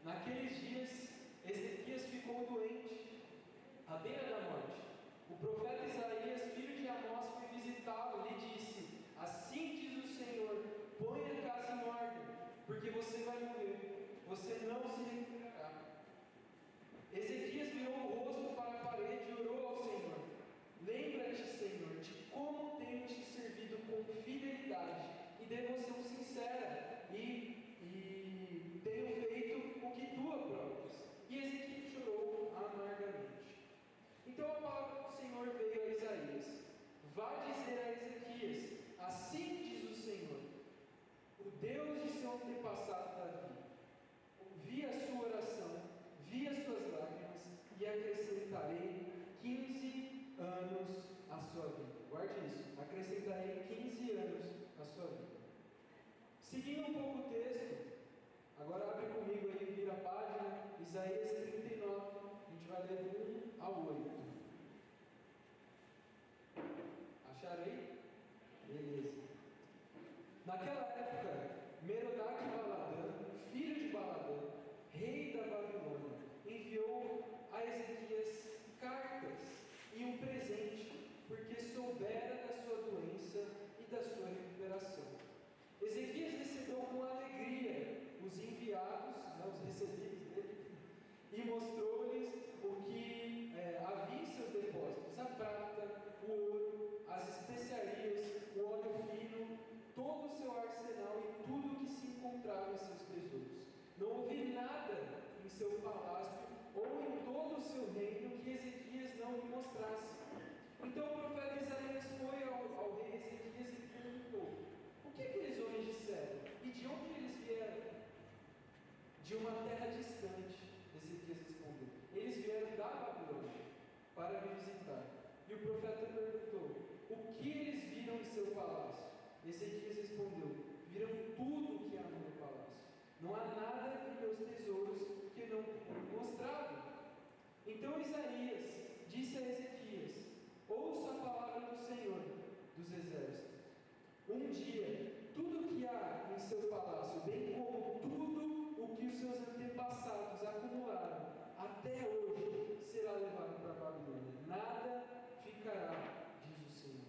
Naqueles dias, Ezequias ficou doente, à beira da morte. O profeta Isaías, filho de Amós, foi visitá-lo e lhe disse: assim diz o Senhor, põe a casa em ordem, porque você vai morrer, você não se recuperará. Ezequias virou o rosto para a parede e orou ao Senhor: lembra-te, Senhor, de como tenho te servido com fidelidade e devoção sincera, e tenho feito o que tu aprovas. E Ezequias chorou amargamente. Então a palavra do Senhor veio a Isaías: vá dizer a Ezequias, assim diz o Senhor, o Deus de seu antepassado Davi: ouvi a sua oração, vi as suas lágrimas, e acrescentarei 15 anos à sua vida. Guarde isso, acrescentarei 15 anos à sua vida. Seguindo um pouco o texto, agora abre comigo aí, vira a página, Isaías 39, a gente vai ler do 1 ao 8. Acharam aí? Beleza. Naquela época, Merodach-Baladã, filho de Baladã, rei da Babilônia, enviou a Ezequias cartas e um presente, porque soubera da sua doença e da sua recuperação. Ezequias recebeu com alegria os enviados, os recebidos dele, e mostrou-lhes o que havia em seus depósitos: a prata, o ouro, as especiarias, o óleo fino, todo o seu arsenal e tudo o que se encontrava em seus tesouros. Não houve nada em seu palácio ou em todo o seu reino que Ezequias não lhe mostrasse. Então o profeta Isaías foi ao rei Ezequias e perguntou: o que aqueles homens disseram? E de onde eles vieram? De uma terra distante, Ezequias respondeu. Eles vieram da Babilônia para me visitar. E o profeta perguntou: o que eles viram em seu palácio? Ezequias respondeu: viram tudo o que há no meu palácio. Não há nada em meus tesouros que não tenha mostrado. Então Isaías disse a Ezequias: ouça a palavra do Senhor dos exércitos. Um dia, tudo o que há em seu palácio, bem como tudo o que os seus antepassados acumularam até hoje, será levado para a Babilônia. Nada ficará, diz o Senhor.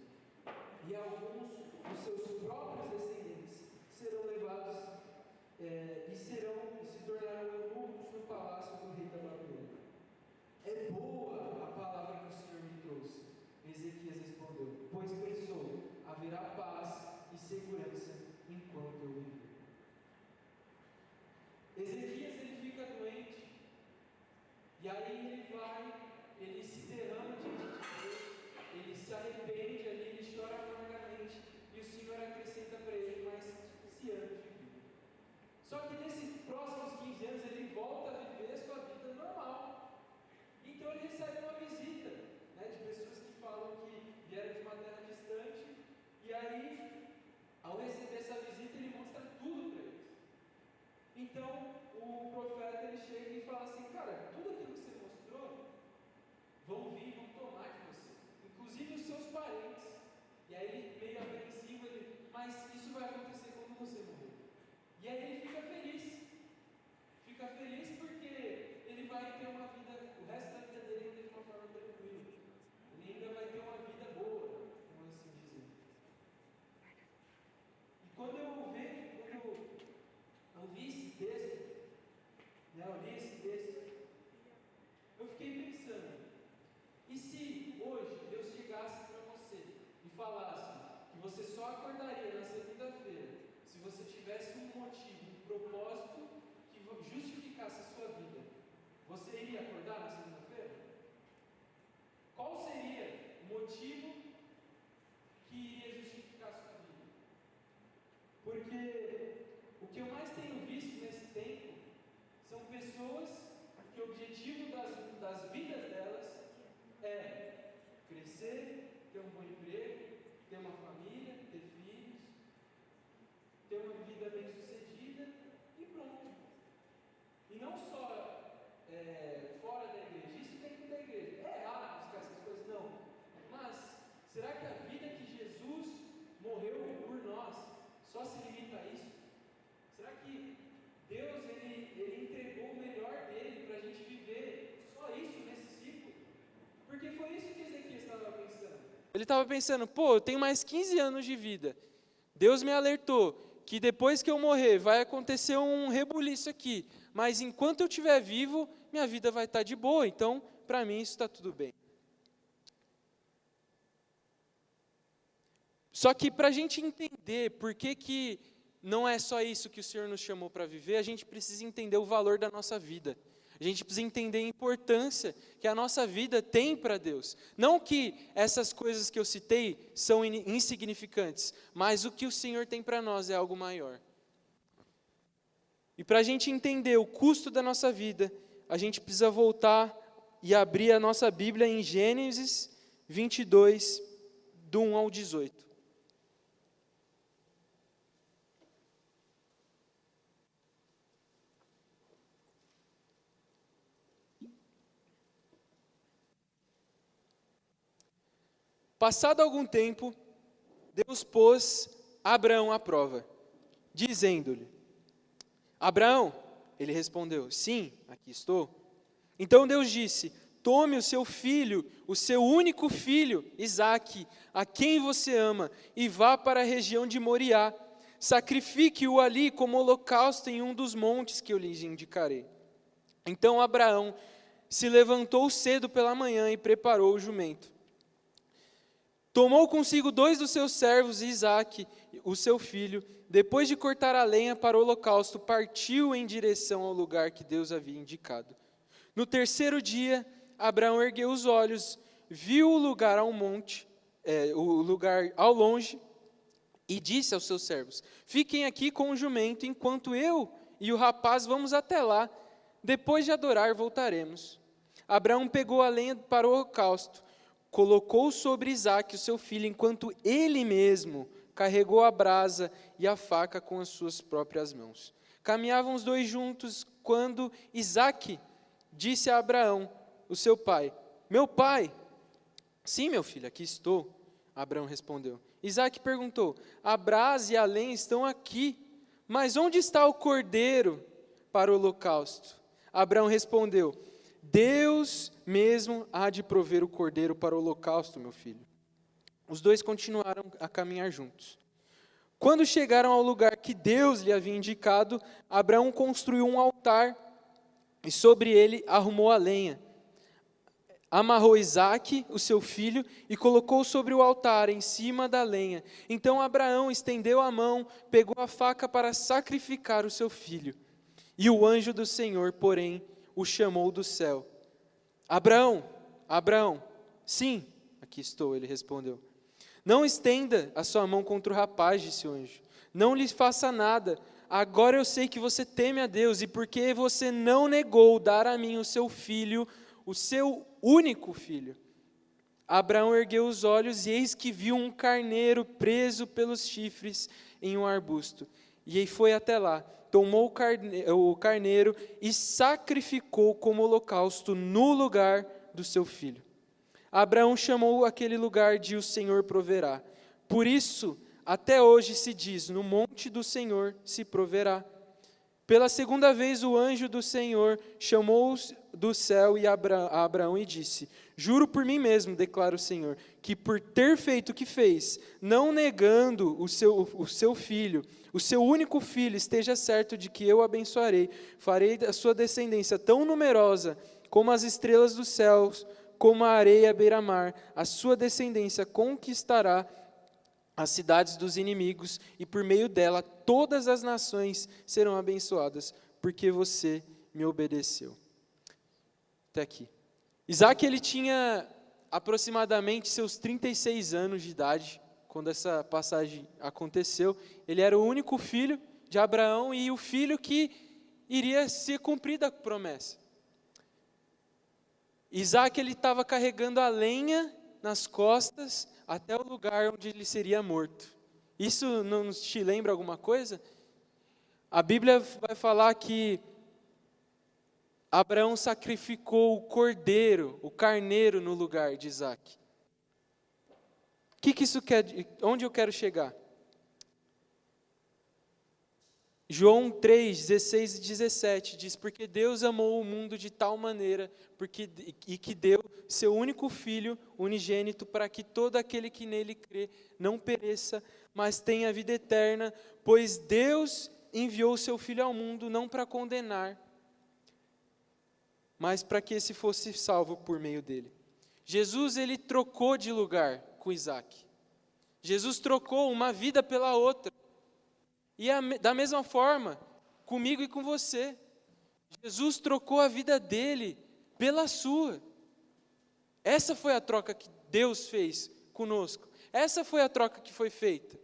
E alguns dos seus próprios descendentes serão levados e se tornarão eunucos no palácio do rei da Babilônia. É boa a palavra que o Senhor me trouxe. Ezequias respondeu: pois pensou, haverá paz e segurança enquanto eu viver. Ezequias, ele fica doente, e aí ele se derrama diante de Deus, ele se arrepende ali, ele chora amargamente, e o Senhor acrescenta para ele mais 15 anos de vida. Só que nesses próximos 15 anos ele volta a viver a sua vida normal. Então ele recebe uma visita, de pessoas que falam que vieram de uma terra distante, e aí, ao receber essa visita, ele mostra tudo para eles. Então o profeta, ele chega e fala assim: cara, tudo aquilo que você mostrou, vão vir, vão tomar de você, inclusive os seus parentes. E aí ele, meio apreensivo, mas isso vai acontecer quando você morrer. E aí ele fica feliz porque ele vai ter uma vida, o resto da vida dele de uma forma tranquila, ele ainda vai ter uma vida boa, vamos assim dizer. E quando eu vi esse texto, eu li esse texto, eu fiquei pensando: e se hoje Deus chegasse para você e falasse que você só acordaria na segunda-feira se você tivesse um motivo, um propósito que justificasse a sua vida? Você iria acordar na segunda-feira? Qual seria o motivo que iria justificar a sua vida? Porque o que eu mais tenho visto nesse tempo são pessoas que o objetivo das vidas delas é crescer, ter um bom emprego, ter uma família, ter filhos, ter uma vida bem sucedida e pronto. E não só fora da igreja, isso dentro da igreja. É errado buscar essas coisas, não. Mas será que a vida que Jesus morreu por nós só se limita a isso? Será que Deus ele entregou o melhor isso que Ezequias estava pensando. Ele estava pensando, pô, eu tenho mais 15 anos de vida. Deus me alertou que depois que eu morrer vai acontecer um rebuliço aqui. Mas enquanto eu estiver vivo, minha vida vai estar de boa. Então, para mim, isso está tudo bem. Só que para a gente entender por que não é só isso que o Senhor nos chamou para viver, a gente precisa entender o valor da nossa vida. A gente precisa entender a importância que a nossa vida tem para Deus. Não que essas coisas que eu citei são insignificantes, mas o que o Senhor tem para nós é algo maior. E para a gente entender o custo da nossa vida, a gente precisa voltar e abrir a nossa Bíblia em Gênesis 22, do 1 ao 18. Passado algum tempo, Deus pôs Abraão à prova, dizendo-lhe: Abraão, ele respondeu: sim, aqui estou. Então Deus disse: tome o seu filho, o seu único filho, Isaque, a quem você ama, e vá para a região de Moriá. Sacrifique-o ali como holocausto em um dos montes que eu lhes indicarei. Então Abraão se levantou cedo pela manhã e preparou o jumento. Tomou consigo 2 dos seus servos e Isaque, o seu filho. Depois de cortar a lenha para o holocausto, partiu em direção ao lugar que Deus havia indicado. No terceiro dia, Abraão ergueu os olhos, viu o lugar ao longe, e disse aos seus servos: fiquem aqui com o jumento, enquanto eu e o rapaz vamos até lá. Depois de adorar, voltaremos. Abraão pegou a lenha para o holocausto, colocou sobre Isaque, o seu filho, enquanto ele mesmo carregou a brasa e a faca com as suas próprias mãos. Caminhavam os dois juntos quando Isaque disse a Abraão, o seu pai: meu pai. Sim, meu filho, aqui estou, Abraão respondeu. Isaque perguntou: a brasa e a lenha estão aqui, mas onde está o cordeiro para o holocausto? Abraão respondeu: Deus mesmo há de prover o cordeiro para o holocausto, meu filho. Os dois continuaram a caminhar juntos. Quando chegaram ao lugar que Deus lhe havia indicado, Abraão construiu um altar e sobre ele arrumou a lenha. Amarrou Isaque, o seu filho, e colocou sobre o altar, em cima da lenha. Então Abraão estendeu a mão, pegou a faca para sacrificar o seu filho. E o anjo do Senhor, porém, o chamou do céu. Abraão, Abraão. Sim, aqui estou, ele respondeu. Não estenda a sua mão contra o rapaz, disse o anjo. Não lhe faça nada. Agora eu sei que você teme a Deus, e porque você não negou dar a mim o seu filho, o seu único filho. Abraão ergueu os olhos e eis que viu um carneiro preso pelos chifres em um arbusto. E aí foi até lá, tomou o carneiro e sacrificou como holocausto no lugar do seu filho. Abraão chamou aquele lugar de o Senhor proverá. Por isso, até hoje se diz, no monte do Senhor se proverá. Pela segunda vez o anjo do Senhor chamou do céu a Abraão e disse: juro por mim mesmo, declara o Senhor, que por ter feito o que fez, não negando o seu filho, o seu único filho, esteja certo de que eu o abençoarei, farei da sua descendência tão numerosa como as estrelas dos céus, como a areia à beira-mar. A sua descendência conquistará as cidades dos inimigos, e por meio dela todas as nações serão abençoadas, porque você me obedeceu. Até aqui. Isaque, ele tinha aproximadamente seus 36 anos de idade, quando essa passagem aconteceu. Ele era o único filho de Abraão e o filho que iria ser cumprida a promessa. Isaque, ele estava carregando a lenha nas costas até o lugar onde ele seria morto. Isso não te lembra alguma coisa? A Bíblia vai falar que Abraão sacrificou o cordeiro, o carneiro no lugar de Isaque. O que isso quer? Onde eu quero chegar? João 3, 16 e 17 diz: porque Deus amou o mundo de tal maneira, e que deu seu único Filho unigênito, para que todo aquele que nele crê não pereça, mas tenha vida eterna, pois Deus enviou seu Filho ao mundo não para condenar, mas para que esse fosse salvo por meio dele. Jesus, ele trocou de lugar com Isaac. Jesus trocou uma vida pela outra. E da mesma forma, comigo e com você, Jesus trocou a vida dele pela sua. Essa foi a troca que Deus fez conosco. Essa foi a troca que foi feita.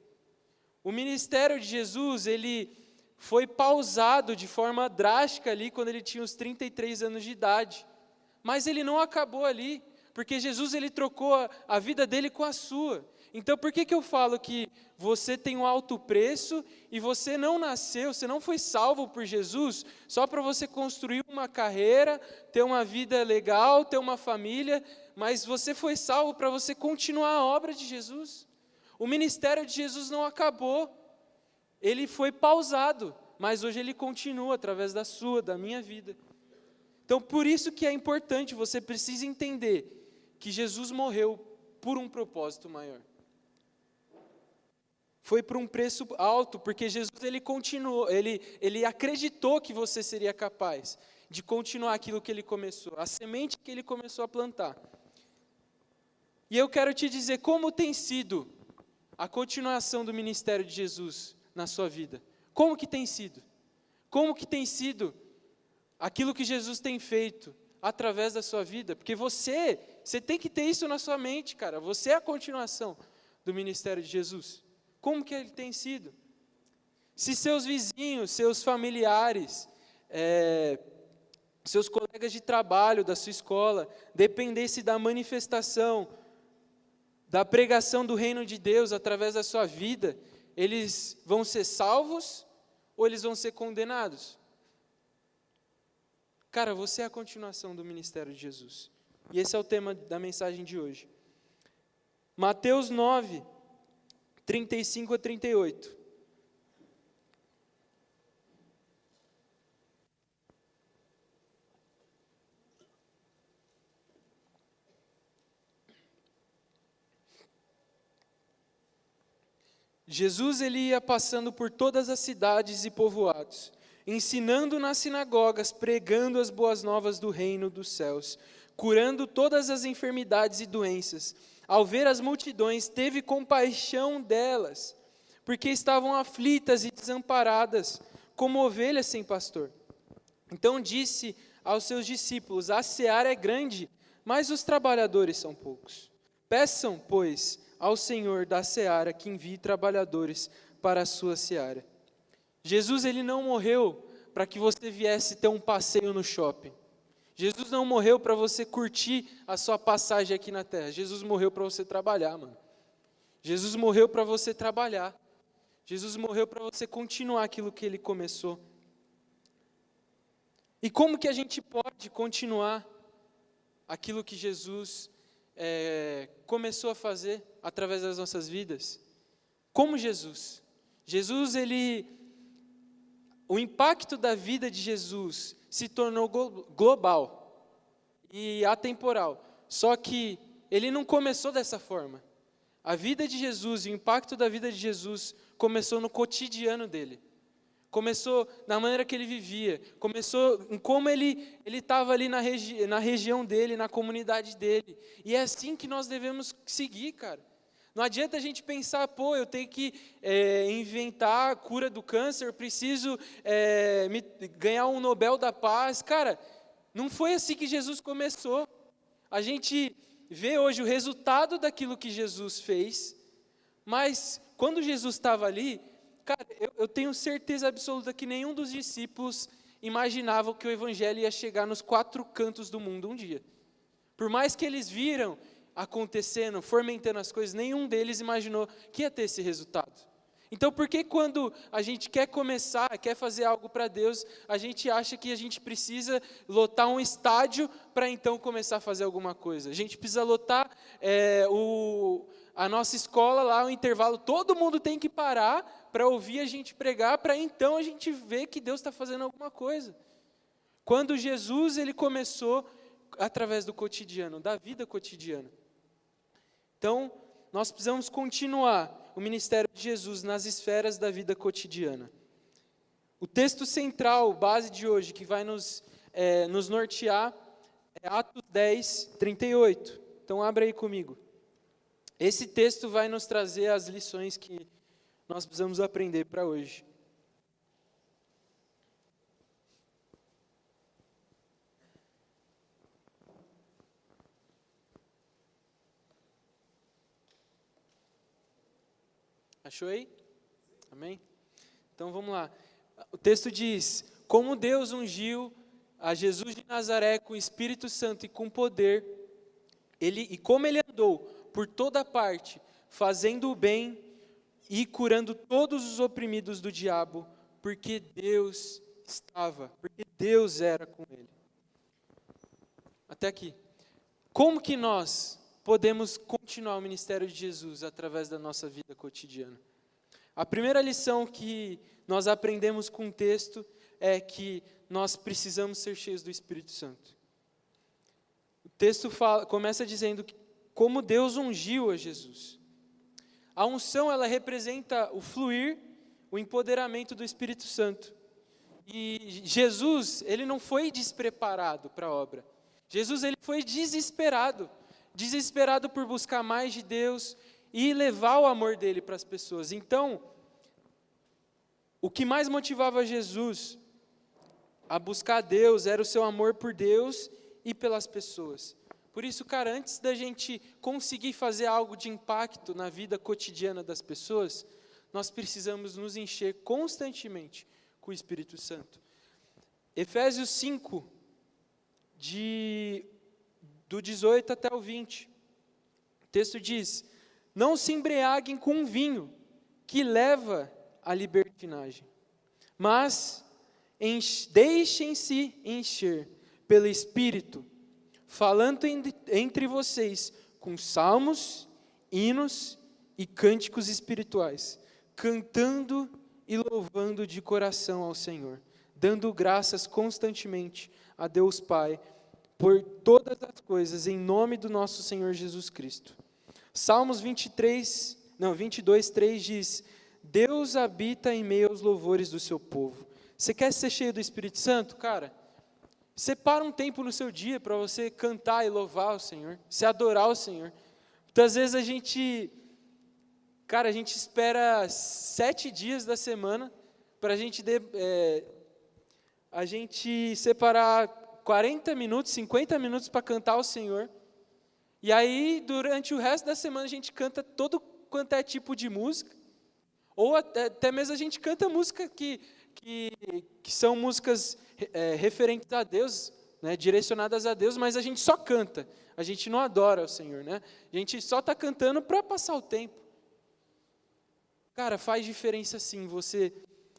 O ministério de Jesus, ele foi pausado de forma drástica ali quando ele tinha os 33 anos de idade. Mas ele não acabou ali, porque Jesus, ele trocou a vida dele com a sua. Então, por que eu falo que você tem um alto preço e você não nasceu, você não foi salvo por Jesus só para você construir uma carreira, ter uma vida legal, ter uma família, mas você foi salvo para você continuar a obra de Jesus. O ministério de Jesus não acabou, ele foi pausado, mas hoje ele continua através da minha vida. Então, por isso que é importante, você precisa entender que Jesus morreu por um propósito maior. Foi por um preço alto, porque Jesus, ele continuou, ele acreditou que você seria capaz de continuar aquilo que ele começou, a semente que ele começou a plantar. E eu quero te dizer como tem sido a continuação do ministério de Jesus na sua vida. Como que tem sido? Como que tem sido aquilo que Jesus tem feito através da sua vida? Porque você tem que ter isso na sua mente, cara. Você é a continuação do ministério de Jesus. Como que ele tem sido? Se seus vizinhos, seus familiares, seus colegas de trabalho, da sua escola, dependesse da manifestação, da pregação do reino de Deus através da sua vida, eles vão ser salvos ou eles vão ser condenados? Cara, você é a continuação do ministério de Jesus. E esse é o tema da mensagem de hoje. Mateus 9, 35 a 38. Jesus, ele ia passando por todas as cidades e povoados, ensinando nas sinagogas, pregando as boas novas do reino dos céus, curando todas as enfermidades e doenças. Ao ver as multidões, teve compaixão delas, porque estavam aflitas e desamparadas, como ovelhas sem pastor. Então disse aos seus discípulos: a seara é grande, mas os trabalhadores são poucos. Peçam, pois, ao Senhor da seara que envie trabalhadores para a sua seara. Jesus, ele não morreu para que você viesse ter um passeio no shopping. Jesus não morreu para você curtir a sua passagem aqui na terra. Jesus morreu para você trabalhar, mano. Jesus morreu para você trabalhar. Jesus morreu para você continuar aquilo que ele começou. E como que a gente pode continuar aquilo que Jesus começou a fazer através das nossas vidas? Como Jesus. Jesus, o impacto da vida de Jesus se tornou global e atemporal. Só que ele não começou dessa forma. A vida de Jesus e o impacto da vida de Jesus começou no cotidiano dele. Começou na maneira que ele vivia. Começou em como ele estava ali na região dele, na comunidade dele. E é assim que nós devemos seguir, cara. Não adianta a gente pensar, eu tenho que inventar a cura do câncer, preciso ganhar um Nobel da Paz. Cara, não foi assim que Jesus começou. A gente vê hoje o resultado daquilo que Jesus fez, mas quando Jesus estava ali, cara, eu tenho certeza absoluta que nenhum dos discípulos imaginava que o evangelho ia chegar nos 4 cantos do mundo um dia. Por mais que eles viram acontecendo, fomentando as coisas, nenhum deles imaginou que ia ter esse resultado. Então, por que quando a gente quer começar, quer fazer algo para Deus, a gente acha que a gente precisa lotar um estádio para então começar a fazer alguma coisa? A gente precisa lotar a nossa escola lá, o intervalo, todo mundo tem que parar para ouvir a gente pregar, para então a gente ver que Deus está fazendo alguma coisa. Quando Jesus ele começou através do cotidiano, da vida cotidiana. Então, nós precisamos continuar o ministério de Jesus nas esferas da vida cotidiana. O texto central, base de hoje, que vai nos nortear, é Atos 10, 38. Então, abra aí comigo. Esse texto vai nos trazer as lições que nós precisamos aprender para hoje. Achou aí? Amém? Então vamos lá. O texto diz: como Deus ungiu a Jesus de Nazaré com o Espírito Santo e com poder, e como ele andou por toda parte, fazendo o bem e curando todos os oprimidos do diabo, porque Deus era com ele. Até aqui. Como que nós podemos continuar o ministério de Jesus através da nossa vida cotidiana? A primeira lição que nós aprendemos com o texto é que nós precisamos ser cheios do Espírito Santo. O texto começa dizendo que como Deus ungiu a Jesus. A unção, ela representa o fluir, o empoderamento do Espírito Santo. E Jesus, ele não foi despreparado para a obra. Jesus, ele foi desesperado por buscar mais de Deus e levar o amor dele para as pessoas. Então, o que mais motivava Jesus a buscar Deus era o seu amor por Deus e pelas pessoas. Por isso, cara, antes da gente conseguir fazer algo de impacto na vida cotidiana das pessoas, nós precisamos nos encher constantemente com o Espírito Santo. Efésios 5, do 18 até o 20. O texto diz: não se embriaguem com vinho, que leva à libertinagem, mas deixem-se encher pelo Espírito, falando entre vocês com salmos, hinos e cânticos espirituais, cantando e louvando de coração ao Senhor, dando graças constantemente a Deus Pai, por todas as coisas, em nome do nosso Senhor Jesus Cristo. Salmos 22, 3 diz: Deus habita em meio aos louvores do seu povo. Você quer ser cheio do Espírito Santo? Cara, separa um tempo no seu dia para você cantar e louvar o Senhor, se adorar o Senhor. Muitas vezes a gente espera 7 dias da semana para a gente separar 40 minutos, 50 minutos para cantar ao Senhor. E aí, durante o resto da semana, a gente canta todo quanto é tipo de música. Ou até mesmo a gente canta música que são músicas referentes a Deus, né, direcionadas a Deus, mas a gente só canta. A gente não adora o Senhor, né? A gente só está cantando para passar o tempo. Cara, faz diferença sim você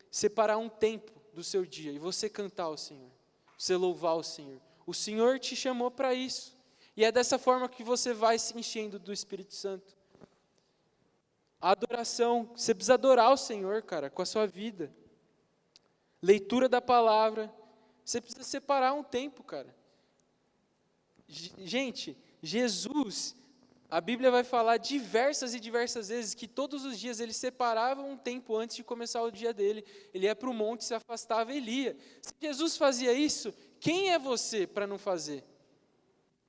separar um tempo do seu dia e você cantar ao Senhor. Você louvar o Senhor. O Senhor te chamou para isso. E é dessa forma que você vai se enchendo do Espírito Santo. A adoração, você precisa adorar o Senhor, cara, com a sua vida. Leitura da palavra, você precisa separar um tempo, cara. Gente, Jesus, a Bíblia vai falar diversas e diversas vezes que todos os dias ele separava um tempo antes de começar o dia dele. Ele ia para o monte, se afastava e lia. Se Jesus fazia isso, quem é você para não fazer?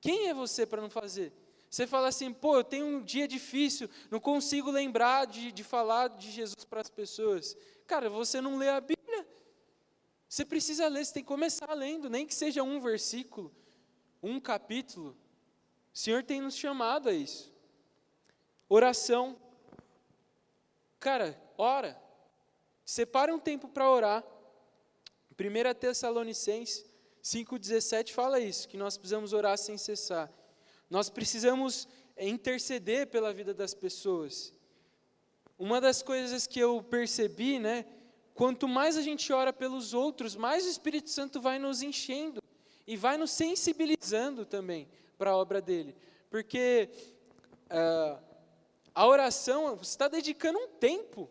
Quem é você para não fazer? Você fala assim, pô, eu tenho um dia difícil, não consigo lembrar de falar de Jesus para as pessoas. Cara, você não lê a Bíblia. Você precisa ler, você tem que começar lendo, nem que seja um versículo, um capítulo. O Senhor tem nos chamado a isso. Oração. Cara, ora. Separe um tempo para orar. 1 Tessalonicenses 5,17 fala isso, que nós precisamos orar sem cessar. Nós precisamos interceder pela vida das pessoas. uma das coisas que eu percebi, né, quanto mais a gente ora pelos outros, mais o Espírito Santo vai nos enchendo e vai nos sensibilizando também para a obra dele. Porque a oração, você está dedicando um tempo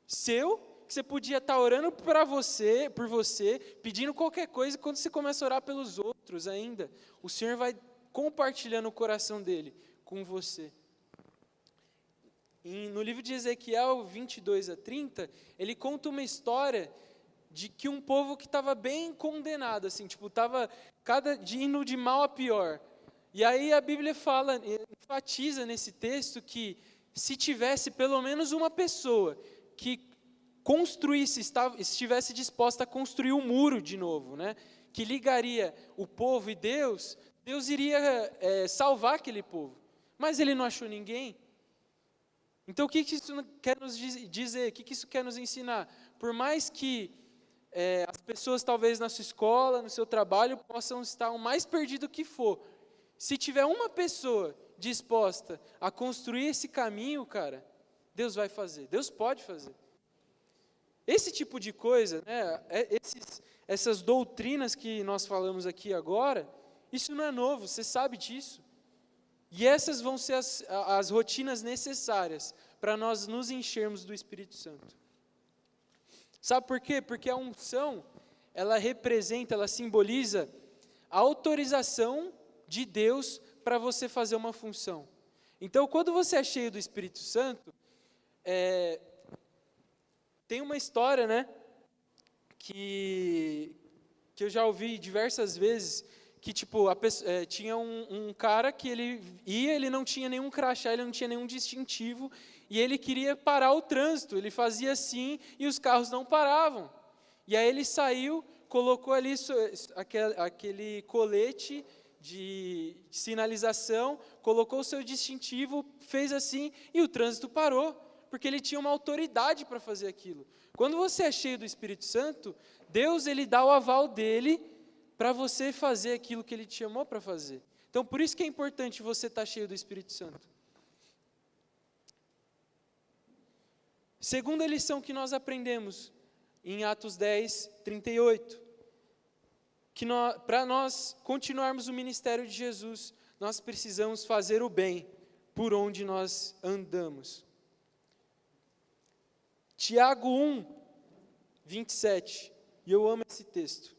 seu, que você podia estar orando por você, pedindo qualquer coisa, e quando você começa a orar pelos outros ainda, o Senhor vai compartilhando o coração dele com você. No livro de Ezequiel 22-30, ele conta uma história de que um povo que estava bem condenado, assim, tipo, estava indo de mal a pior. E aí a Bíblia fala, enfatiza nesse texto que se tivesse pelo menos uma pessoa que estivesse disposta a construir um muro de novo, né, que ligaria o povo e Deus iria salvar aquele povo. Mas ele não achou ninguém. Então, o que isso quer nos dizer? O que isso quer nos ensinar? Por mais que as pessoas, talvez na sua escola, no seu trabalho, possam estar o mais perdido que for, se tiver uma pessoa disposta a construir esse caminho, cara, Deus vai fazer, Deus pode fazer. Esse tipo de coisa, né, essas doutrinas que nós falamos aqui agora, isso não é novo, você sabe disso. E essas vão ser as rotinas necessárias para nós nos enchermos do Espírito Santo. Sabe por quê? Porque a unção, ela representa, ela simboliza a autorização de Deus para você fazer uma função. Então, quando você é cheio do Espírito Santo, tem uma história, né, que eu já ouvi diversas vezes, que tipo, tinha um cara que ele não tinha nenhum crachá, ele não tinha nenhum distintivo, e ele queria parar o trânsito, ele fazia assim, e os carros não paravam. E aí ele saiu, colocou ali aquele colete de sinalização, colocou o seu distintivo, fez assim, e o trânsito parou, porque ele tinha uma autoridade para fazer aquilo. Quando você é cheio do Espírito Santo, Deus ele dá o aval dele para você fazer aquilo que ele te chamou para fazer. Então, por isso que é importante você estar cheio do Espírito Santo. Segunda lição que nós aprendemos em Atos 10:38, que para nós continuarmos o ministério de Jesus, nós precisamos fazer o bem por onde nós andamos. Tiago 1:27, e eu amo esse texto,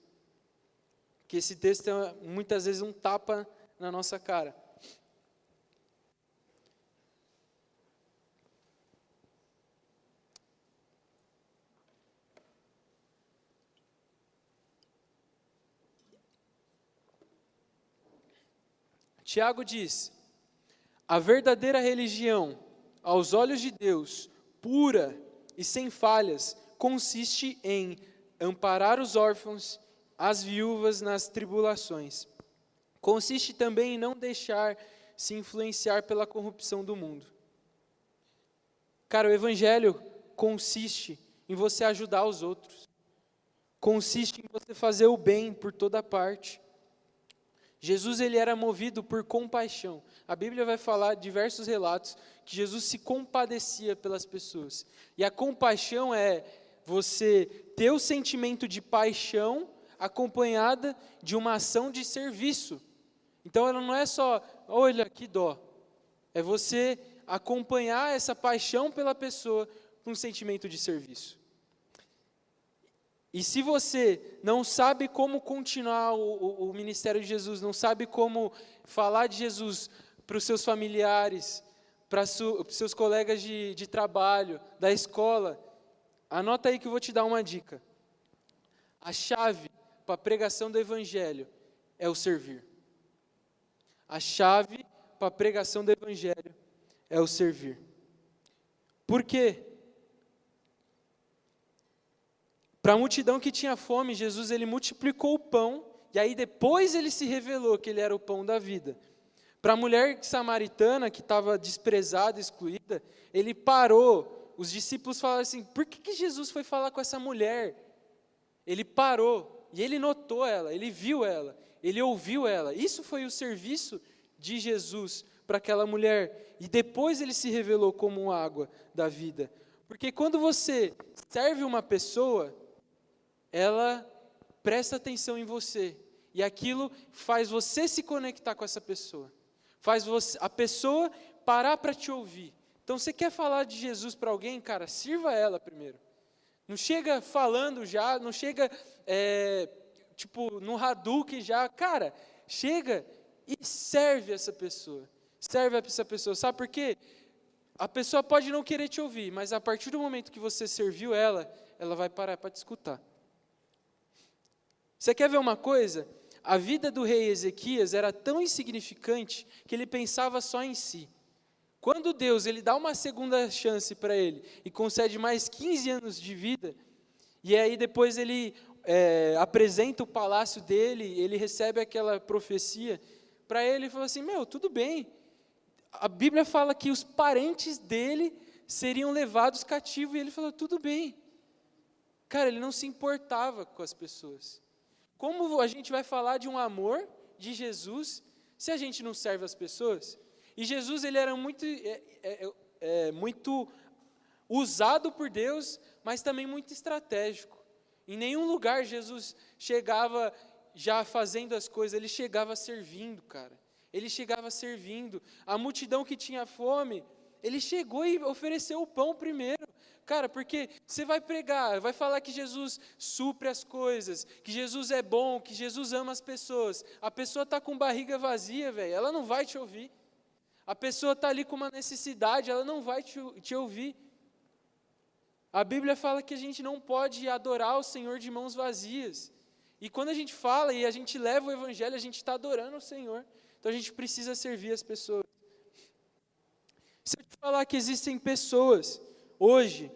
que esse texto é muitas vezes um tapa na nossa cara. Tiago diz: a verdadeira religião, aos olhos de Deus, pura e sem falhas, consiste em amparar os órfãos, as viúvas nas tribulações. Consiste também em não deixar se influenciar pela corrupção do mundo. Cara, o evangelho consiste em você ajudar os outros. Consiste em você fazer o bem por toda parte. Jesus ele era movido por compaixão. A Bíblia vai falar diversos relatos que Jesus se compadecia pelas pessoas. E a compaixão é você ter o sentimento de paixão acompanhada de uma ação de serviço. Então ela não é só, olha que dó. É você acompanhar essa paixão pela pessoa com um sentimento de serviço. E se você não sabe como continuar o ministério de Jesus, não sabe como falar de Jesus para os seus familiares, para os seus colegas de trabalho, da escola, anota aí que eu vou te dar uma dica. A chave para a pregação do Evangelho é o servir. A chave para a pregação do Evangelho é o servir. Por quê? Para a multidão que tinha fome, Jesus ele multiplicou o pão, e aí depois ele se revelou que ele era o pão da vida. Para a mulher samaritana que estava desprezada, excluída, ele parou. Os discípulos falaram assim, por que Jesus foi falar com essa mulher? Ele parou, e ele notou ela, ele viu ela, ele ouviu ela. Isso foi o serviço de Jesus para aquela mulher. E depois ele se revelou como água da vida. Porque quando você serve uma pessoa, ela presta atenção em você. E aquilo faz você se conectar com essa pessoa. Faz a pessoa parar para te ouvir. Então, você quer falar de Jesus para alguém, cara, sirva ela primeiro. Não chega falando já, não chega, no Hadouken já. Cara, chega e serve essa pessoa. Serve essa pessoa. Sabe por quê? A pessoa pode não querer te ouvir, mas a partir do momento que você serviu ela vai parar para te escutar. Você quer ver uma coisa? A vida do rei Ezequias era tão insignificante que ele pensava só em si. Quando Deus ele dá uma segunda chance para ele e concede mais 15 anos de vida, e aí depois ele apresenta o palácio dele, ele recebe aquela profecia, para ele falou assim, tudo bem. A Bíblia fala que os parentes dele seriam levados cativos, e ele falou, tudo bem. Cara, ele não se importava com as pessoas. Como a gente vai falar de um amor de Jesus se a gente não serve as pessoas? E Jesus ele era muito usado por Deus, mas também muito estratégico. Em nenhum lugar Jesus chegava já fazendo as coisas, ele chegava servindo, cara. Ele chegava servindo. A multidão que tinha fome, ele chegou e ofereceu o pão primeiro. Cara, porque você vai pregar, vai falar que Jesus supre as coisas, que Jesus é bom, que Jesus ama as pessoas. A pessoa está com barriga vazia, velho, ela não vai te ouvir. A pessoa está ali com uma necessidade, ela não vai te ouvir. A Bíblia fala que a gente não pode adorar o Senhor de mãos vazias. E quando a gente fala e a gente leva o Evangelho, a gente está adorando o Senhor. Então a gente precisa servir as pessoas. Se eu te falar que existem pessoas hoje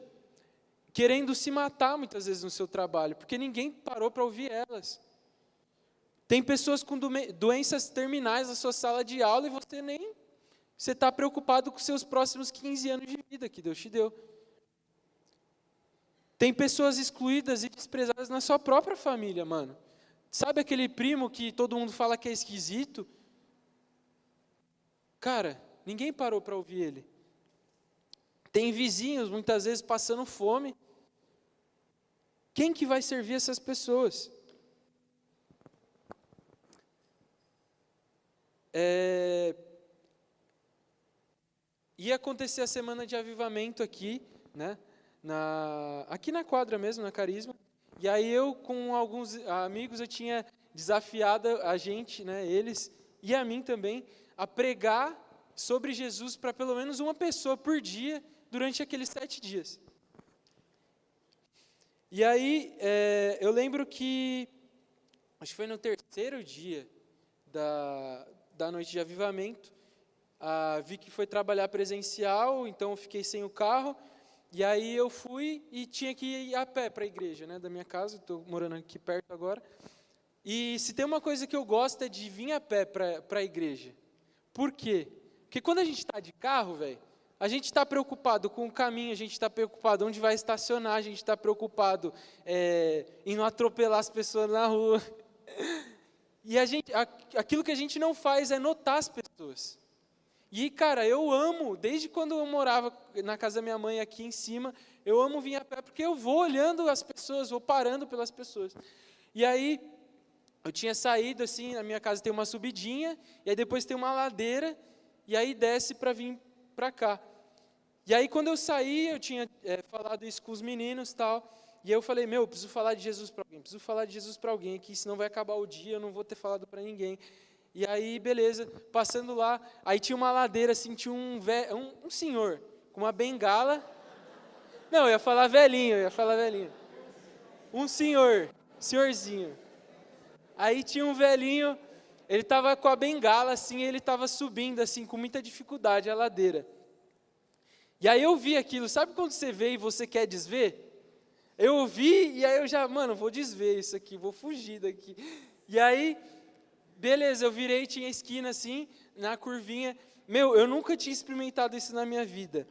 querendo se matar muitas vezes no seu trabalho, porque ninguém parou para ouvir elas. Tem pessoas com doenças terminais na sua sala de aula e você está preocupado com os seus próximos 15 anos de vida que Deus te deu. Tem pessoas excluídas e desprezadas na sua própria família, mano. Sabe aquele primo que todo mundo fala que é esquisito? Cara, ninguém parou para ouvir ele. Tem vizinhos, muitas vezes, passando fome. Quem que vai servir essas pessoas? Ia acontecer a semana de avivamento aqui, né? Aqui na quadra mesmo, na Carisma. E aí eu, com alguns amigos, eu tinha desafiado a gente, né, eles, e a mim também, a pregar sobre Jesus para pelo menos uma pessoa por dia, durante aqueles 7 dias. E aí, eu lembro que, acho que foi no 3º dia da noite de avivamento, a Vicky foi trabalhar presencial, então eu fiquei sem o carro, e aí eu fui e tinha que ir a pé para a igreja, né, da minha casa, estou morando aqui perto agora. E se tem uma coisa que eu gosto é de vir a pé para a igreja. Por quê? Porque quando a gente está de carro, velho, a gente está preocupado com o caminho, a gente está preocupado onde vai estacionar, a gente está preocupado em não atropelar as pessoas na rua. E aquilo que a gente não faz é notar as pessoas. E, cara, eu amo, desde quando eu morava na casa da minha mãe aqui em cima, eu amo vir a pé, porque eu vou olhando as pessoas, vou parando pelas pessoas. E aí, eu tinha saído, assim, na minha casa tem uma subidinha, e aí depois tem uma ladeira, e aí desce para vir para cá. E aí, quando eu saí, eu tinha falado isso com os meninos e tal, e eu falei, eu preciso falar de Jesus para alguém, aqui, senão vai acabar o dia, eu não vou ter falado para ninguém. E aí, beleza, passando lá, aí tinha uma ladeira, assim, tinha um senhor com uma bengala. Não, eu ia falar velhinho. Um senhorzinho. Aí tinha um velhinho, ele estava com a bengala, assim, ele estava subindo, assim, com muita dificuldade a ladeira. E aí eu vi aquilo, sabe quando você vê e você quer desver? Eu vi, e aí eu já, vou desver isso aqui, vou fugir daqui. E aí, beleza, eu virei, tinha esquina assim, na curvinha. Eu nunca tinha experimentado isso na minha vida.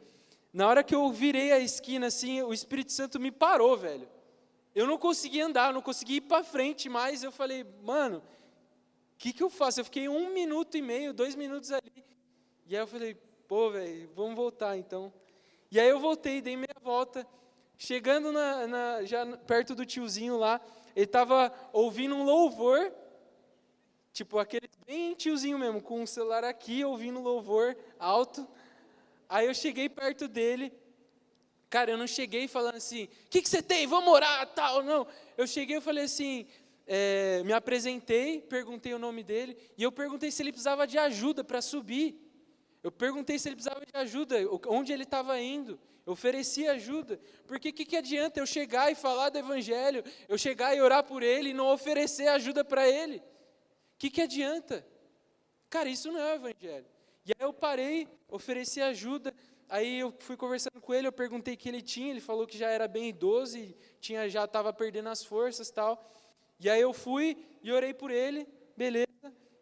Na hora que eu virei a esquina assim, o Espírito Santo me parou, velho. Eu não conseguia andar, eu não conseguia ir para frente mais. Eu falei, mano, o que eu faço? Eu fiquei 1 minuto e meio, 2 minutos ali. E aí eu falei, velho, vamos voltar então. E aí eu voltei, dei meia volta, chegando já perto do tiozinho lá, ele estava ouvindo um louvor, tipo aquele bem tiozinho mesmo, com o celular aqui, ouvindo louvor alto. Aí eu cheguei perto dele, cara, eu não cheguei falando assim, o que você tem, vamos orar, tal, não. Eu cheguei e falei assim, me apresentei, perguntei o nome dele, e eu perguntei se ele precisava de ajuda para subir. Eu perguntei se ele precisava de ajuda, onde ele estava indo. Eu ofereci ajuda, porque o que adianta eu chegar e falar do evangelho, eu chegar e orar por ele e não oferecer ajuda para ele? O que adianta? Cara, isso não é o evangelho. E aí eu parei, ofereci ajuda, aí eu fui conversando com ele, eu perguntei o que ele tinha, ele falou que já era bem idoso e já estava perdendo as forças e tal. E aí eu fui e orei por ele, beleza,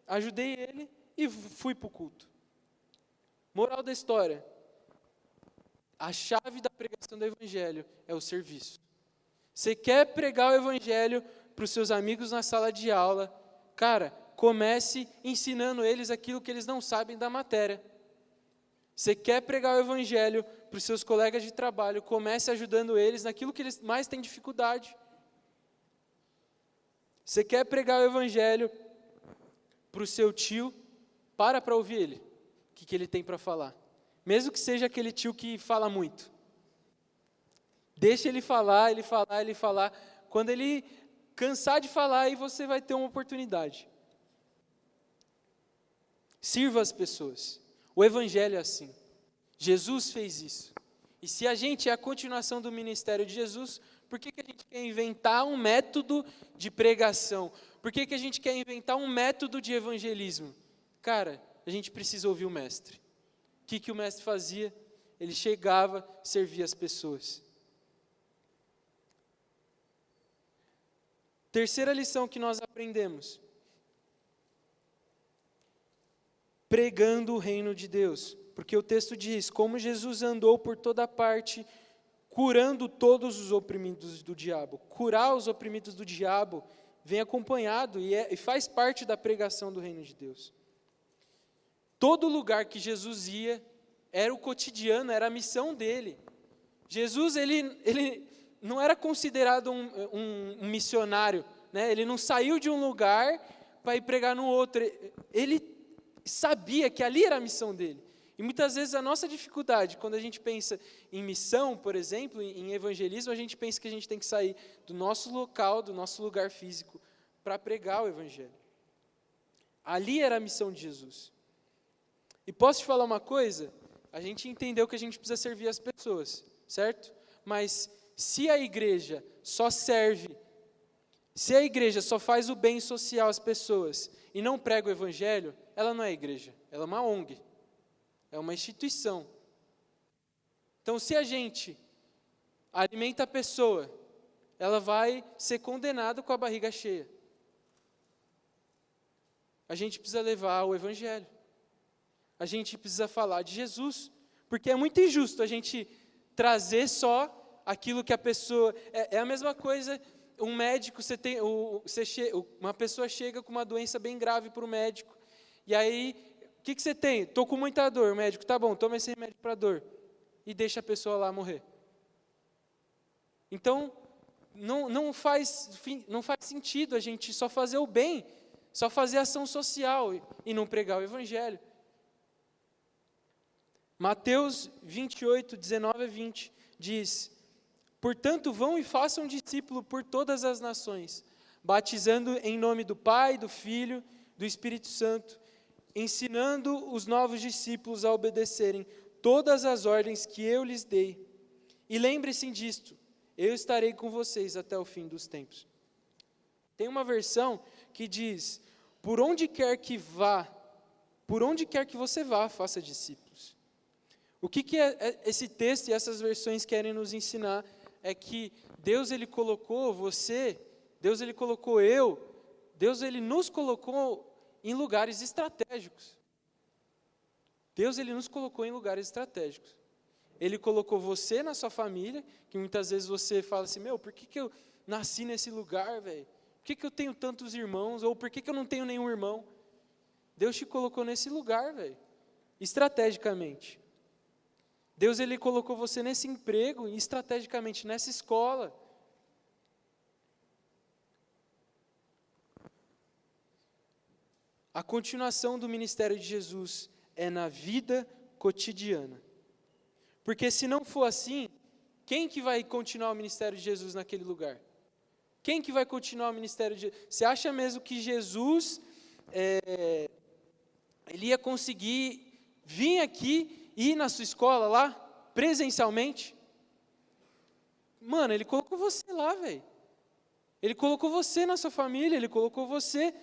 ajudei ele e fui para o culto. Moral da história, a chave da pregação do evangelho é o serviço. Você quer pregar o evangelho para os seus amigos na sala de aula, cara, comece ensinando eles aquilo que eles não sabem da matéria. Você quer pregar o evangelho para os seus colegas de trabalho, comece ajudando eles naquilo que eles mais têm dificuldade. Você quer pregar o evangelho para o seu tio, para ouvir ele, o que ele tem para falar. Mesmo que seja aquele tio que fala muito. Deixa ele falar, ele falar, ele falar. Quando ele cansar de falar, aí você vai ter uma oportunidade. Sirva as pessoas. O evangelho é assim. Jesus fez isso. E se a gente é a continuação do ministério de Jesus, por que a gente quer inventar um método de pregação? Por que a gente quer inventar um método de evangelismo? Cara, a gente precisa ouvir o mestre. O que o mestre fazia? Ele chegava, servia as pessoas. Terceira lição que nós aprendemos. Pregando o reino de Deus. Porque o texto diz, como Jesus andou por toda parte, curando todos os oprimidos do diabo. Curar os oprimidos do diabo vem acompanhado e faz parte da pregação do reino de Deus. Todo lugar que Jesus ia, era o cotidiano, era a missão dele. Jesus, ele não era considerado um missionário, né? Ele não saiu de um lugar para ir pregar no outro. Ele sabia que ali era a missão dele. E muitas vezes a nossa dificuldade, quando a gente pensa em missão, por exemplo, em evangelismo, a gente pensa que a gente tem que sair do nosso local, do nosso lugar físico, para pregar o evangelho. Ali era a missão de Jesus. E posso te falar uma coisa? A gente entendeu que a gente precisa servir as pessoas, certo? Mas se a igreja só serve, se a igreja só faz o bem social às pessoas e não prega o evangelho, ela não é igreja, ela é uma ONG, é uma instituição. Então, se a gente alimenta a pessoa, ela vai ser condenada com a barriga cheia. A gente precisa levar o evangelho. A gente precisa falar de Jesus, porque é muito injusto a gente trazer só aquilo que a pessoa... É a mesma coisa, um médico, uma pessoa chega com uma doença bem grave para o médico, e aí, o que você tem? Estou com muita dor, o médico, tá bom, toma esse remédio para dor, e deixa a pessoa lá morrer. Então, não faz sentido a gente só fazer o bem, só fazer ação social e não pregar o evangelho. Mateus 28, 19 a 20, diz, portanto, vão e façam discípulo por todas as nações, batizando em nome do Pai, do Filho, do Espírito Santo, ensinando os novos discípulos a obedecerem todas as ordens que eu lhes dei. E lembre-se disto, eu estarei com vocês até o fim dos tempos. Tem uma versão que diz, por onde quer que você vá, faça discípulos. O que esse texto e essas versões querem nos ensinar é que Deus ele colocou você, Deus ele colocou eu, Deus ele nos colocou em lugares estratégicos. Deus ele nos colocou em lugares estratégicos. Ele colocou você na sua família, que muitas vezes você fala assim, por que eu nasci nesse lugar, velho? Por que eu tenho tantos irmãos? Ou por que eu não tenho nenhum irmão? Deus te colocou nesse lugar, velho, estrategicamente. Deus, Ele colocou você nesse emprego, e estrategicamente nessa escola. A continuação do ministério de Jesus é na vida cotidiana. Porque se não for assim, quem que vai continuar o ministério de Jesus naquele lugar? Quem que vai continuar o ministério de Jesus? Você acha mesmo que Jesus, ele ia conseguir vir aqui e ir na sua escola lá, presencialmente? Mano, Ele colocou você lá, velho. Ele colocou você na sua família, Ele colocou você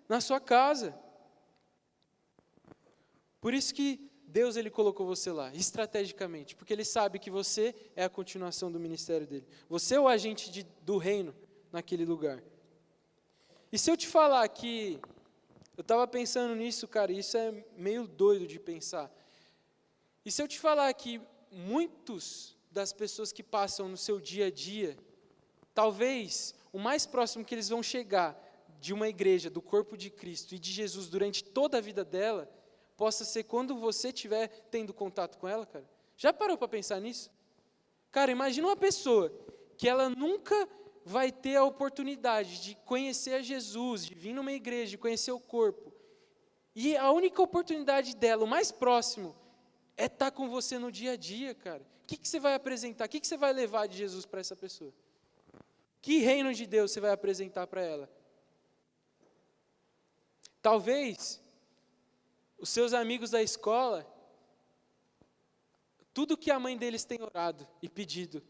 na sua casa. Por isso que Deus, Ele colocou você lá, estrategicamente, porque Ele sabe que você é a continuação do ministério dEle. Você é o agente do reino naquele lugar. E se eu te falar que, eu estava pensando nisso, cara, isso é meio doido de pensar. E se eu te falar que muitos das pessoas que passam no seu dia a dia, talvez o mais próximo que eles vão chegar de uma igreja, do corpo de Cristo e de Jesus durante toda a vida dela, possa ser quando você estiver tendo contato com ela, cara. Já parou para pensar nisso? Cara, imagina uma pessoa que ela nunca vai ter a oportunidade de conhecer a Jesus, de vir numa igreja, de conhecer o corpo. E a única oportunidade dela, o mais próximo, é estar com você no dia a dia, cara. O que você vai apresentar? O que você vai levar de Jesus para essa pessoa? Que reino de Deus você vai apresentar para ela? Talvez os seus amigos da escola, tudo que a mãe deles tem orado e pedido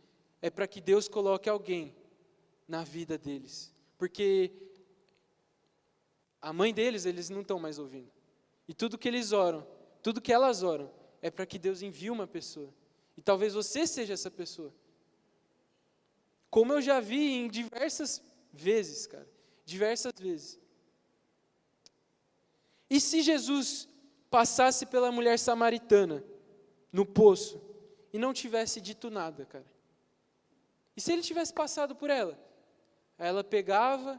é para que Deus coloque alguém na vida deles. Porque a mãe deles, eles não estão mais ouvindo. E tudo que eles oram, tudo que elas oram, é para que Deus envie uma pessoa. E talvez você seja essa pessoa. Como eu já vi em diversas vezes, cara. Diversas vezes. E se Jesus passasse pela mulher samaritana, no poço, e não tivesse dito nada, cara? E se ele tivesse passado por ela? Ela pegava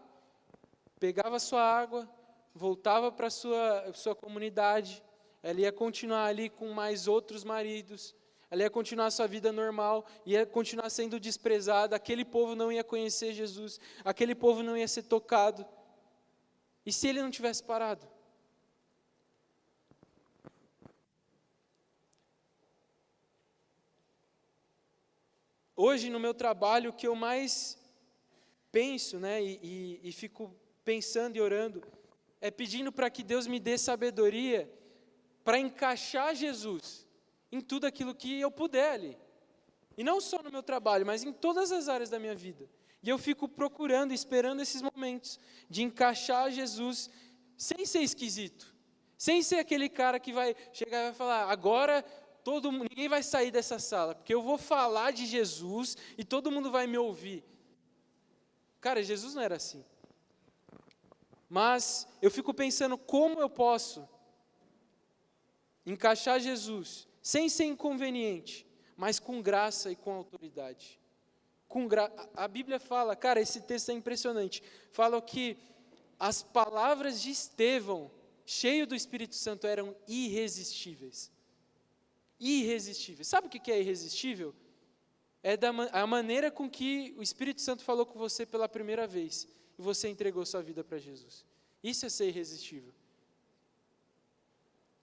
a sua água, voltava para a sua comunidade, ela ia continuar ali com mais outros maridos, ela ia continuar a sua vida normal, ia continuar sendo desprezada, aquele povo não ia conhecer Jesus, aquele povo não ia ser tocado. E se ele não tivesse parado? Hoje, no meu trabalho, o que eu mais penso, né, e fico pensando e orando, é pedindo para que Deus me dê sabedoria para encaixar Jesus em tudo aquilo que eu puder ali. E não só no meu trabalho, mas em todas as áreas da minha vida. E eu fico procurando, esperando esses momentos de encaixar Jesus sem ser esquisito, sem ser aquele cara que vai chegar e vai falar, agora ninguém vai sair dessa sala, porque eu vou falar de Jesus e todo mundo vai me ouvir. Cara, Jesus não era assim. Mas eu fico pensando como eu posso encaixar Jesus, sem ser inconveniente, mas com graça e com autoridade. A Bíblia fala, cara, esse texto é impressionante, fala que as palavras de Estevão, cheio do Espírito Santo, eram irresistíveis. Irresistíveis. Sabe o que é irresistível? É a maneira com que o Espírito Santo falou com você pela primeira vez, e você entregou sua vida para Jesus. Isso é ser irresistível.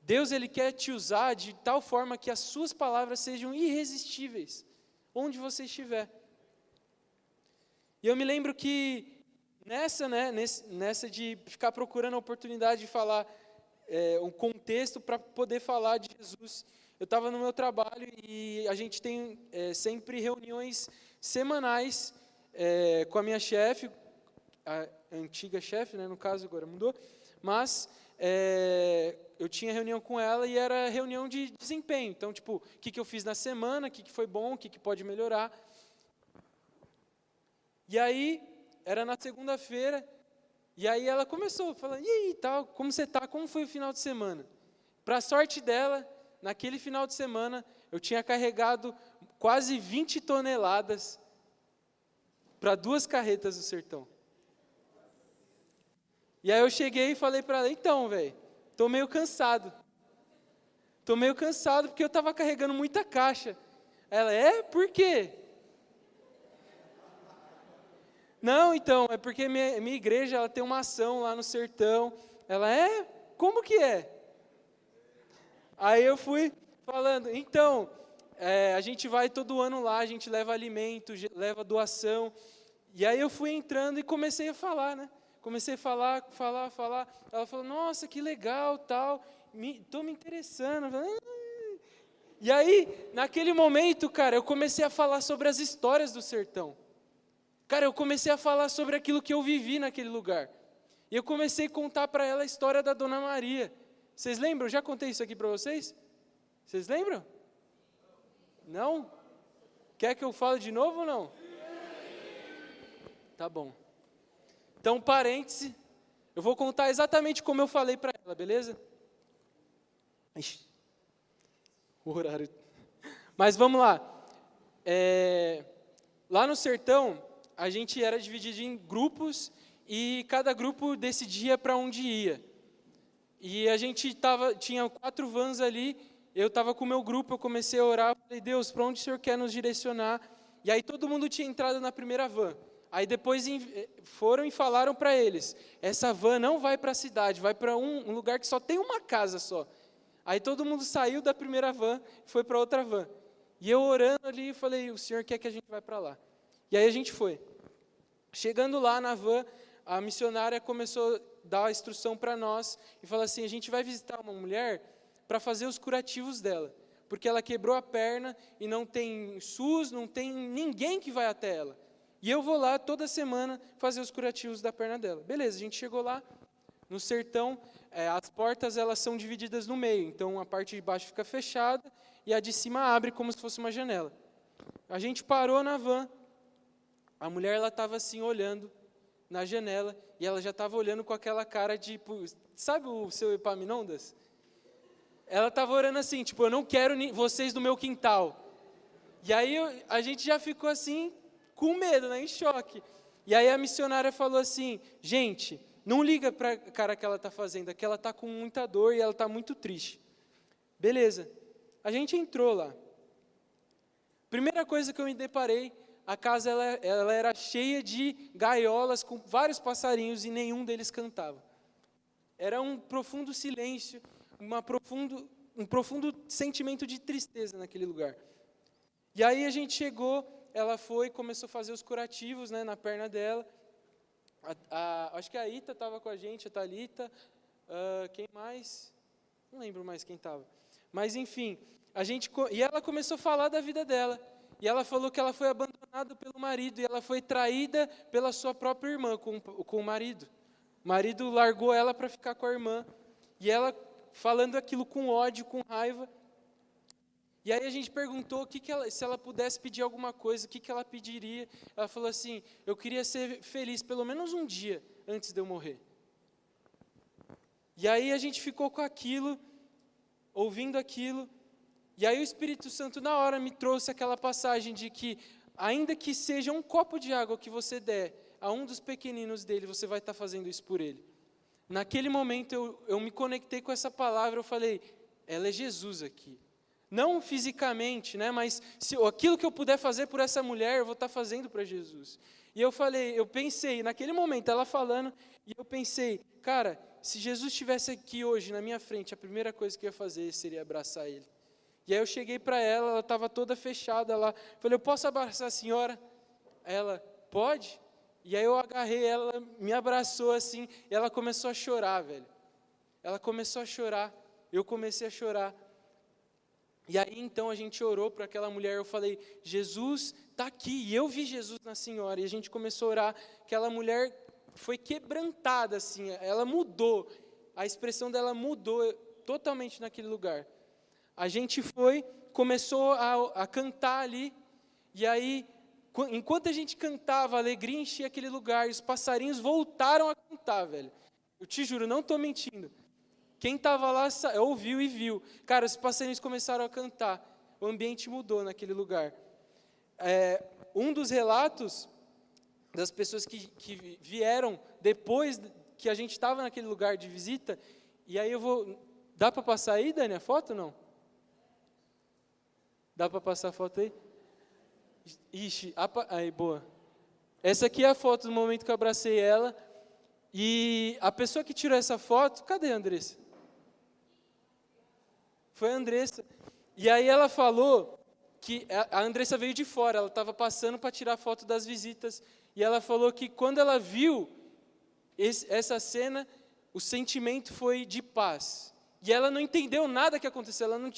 Deus, Ele quer te usar de tal forma que as suas palavras sejam irresistíveis, onde você estiver. E eu me lembro que nessa de ficar procurando a oportunidade de falar um contexto para poder falar de Jesus, eu estava no meu trabalho e a gente tem sempre reuniões semanais com a minha chefe, a antiga chefe, né, no caso agora mudou, mas eu tinha reunião com ela e era reunião de desempenho. Então, tipo, o que eu fiz na semana, o que foi bom, o que pode melhorar. E aí, era na segunda-feira, e aí ela começou a falar, e aí, tal, como você está? Como foi o final de semana? Para a sorte dela, naquele final de semana, eu tinha carregado quase 20 toneladas para 2 carretas do sertão. E aí eu cheguei e falei para ela, então, velho, estou meio cansado. tô meio cansado porque eu estava carregando muita caixa. Ela, por quê? Não, então, é porque minha igreja, ela tem uma ação lá no sertão. Ela, como que é? Aí eu fui falando, então, a gente vai todo ano lá, a gente leva alimento, leva doação. E aí eu fui entrando e comecei a falar, né? Comecei a falar. Ela falou, nossa, que legal, tal, estou me interessando. E aí, naquele momento, cara, eu comecei a falar sobre as histórias do sertão. Cara, eu comecei a falar sobre aquilo que eu vivi naquele lugar. E eu comecei a contar para ela a história da Dona Maria. Vocês lembram? Eu já contei isso aqui para vocês? Vocês lembram? Não? Quer que eu fale de novo ou não? Tá bom. Então, parêntese, eu vou contar exatamente como eu falei para ela, beleza? Ixi, o horário. Mas vamos lá. Lá no sertão, a gente era dividido em grupos e cada grupo decidia para onde ia. E a gente tinha 4 vans ali, eu estava com o meu grupo, eu comecei a orar, falei, Deus, para onde o Senhor quer nos direcionar? E aí todo mundo tinha entrado na primeira van. Aí depois foram e falaram para eles, essa van não vai para a cidade, vai para um lugar que só tem uma casa só. Aí todo mundo saiu da primeira van e foi para outra van. E eu orando ali, falei, o Senhor quer que a gente vá para lá. E aí a gente foi. Chegando lá na van, a missionária começou a dar a instrução para nós e falou assim, a gente vai visitar uma mulher para fazer os curativos dela. Porque ela quebrou a perna e não tem SUS, não tem ninguém que vai até ela. E eu vou lá toda semana fazer os curativos da perna dela. Beleza, a gente chegou lá, no sertão, as portas elas são divididas no meio. Então a parte de baixo fica fechada e a de cima abre como se fosse uma janela. A gente parou na van, a mulher ela estava assim olhando na janela e ela já estava olhando com aquela cara de, sabe o seu Epaminondas? Ela estava orando assim, tipo, eu não quero vocês no meu quintal. E aí a gente já ficou assim, com medo, né, em choque. E aí a missionária falou assim, gente, não liga para a cara que ela está fazendo, é que ela está com muita dor e ela está muito triste. Beleza, a gente entrou lá. Primeira coisa que eu me deparei, a casa ela era cheia de gaiolas com vários passarinhos e nenhum deles cantava. Era um profundo silêncio, um profundo sentimento de tristeza naquele lugar. E aí a gente chegou, ela foi, começou a fazer os curativos, né, na perna dela. Acho que a Ita estava com a gente, a Thalita, quem mais? Não lembro mais quem estava. Mas enfim, e ela começou a falar da vida dela. E ela falou que ela foi abandonada pelo marido, e ela foi traída pela sua própria irmã, com o marido. O marido largou ela para ficar com a irmã. E ela falando aquilo com ódio, com raiva. E aí a gente perguntou se ela pudesse pedir alguma coisa, o que ela pediria. Ela falou assim, eu queria ser feliz pelo menos um dia antes de eu morrer. E aí a gente ficou com aquilo, ouvindo aquilo. E aí o Espírito Santo na hora me trouxe aquela passagem de que, ainda que seja um copo de água que você der a um dos pequeninos dele, você vai estar fazendo isso por ele. Naquele momento eu me conectei com essa palavra, eu falei, ela é Jesus aqui. Não fisicamente, né, mas aquilo que eu puder fazer por essa mulher, eu vou estar fazendo para Jesus. E eu pensei, naquele momento, ela falando, e eu pensei, cara, se Jesus estivesse aqui hoje na minha frente, a primeira coisa que eu ia fazer seria abraçar ele. E aí eu cheguei para ela estava toda fechada lá. Falei, eu posso abraçar a senhora? Ela, pode? E aí eu agarrei ela, me abraçou assim, e ela começou a chorar, velho. Ela começou a chorar, eu comecei a chorar. E aí então a gente orou para aquela mulher, eu falei, Jesus está aqui. E eu vi Jesus na senhora, e a gente começou a orar. Aquela mulher foi quebrantada, assim, ela mudou. A expressão dela mudou totalmente naquele lugar. A gente começou a cantar ali, e aí, enquanto a gente cantava, a alegria enchia aquele lugar, e os passarinhos voltaram a cantar, velho. Eu te juro, não estou mentindo. Quem estava lá ouviu e viu. Cara, os passarinhos começaram a cantar, o ambiente mudou naquele lugar. Um dos relatos das pessoas que vieram depois que a gente estava naquele lugar de visita, e aí dá para passar aí, Dani, a foto ou não? Dá para passar a foto aí? Ixi, aí, boa. Essa aqui é a foto do momento que eu abracei ela. E a pessoa que tirou essa foto, cadê a Andressa? Foi a Andressa. E aí ela falou que a Andressa veio de fora, ela estava passando para tirar foto das visitas. E ela falou que quando ela viu essa cena, o sentimento foi de paz. E ela não entendeu nada que aconteceu, ela não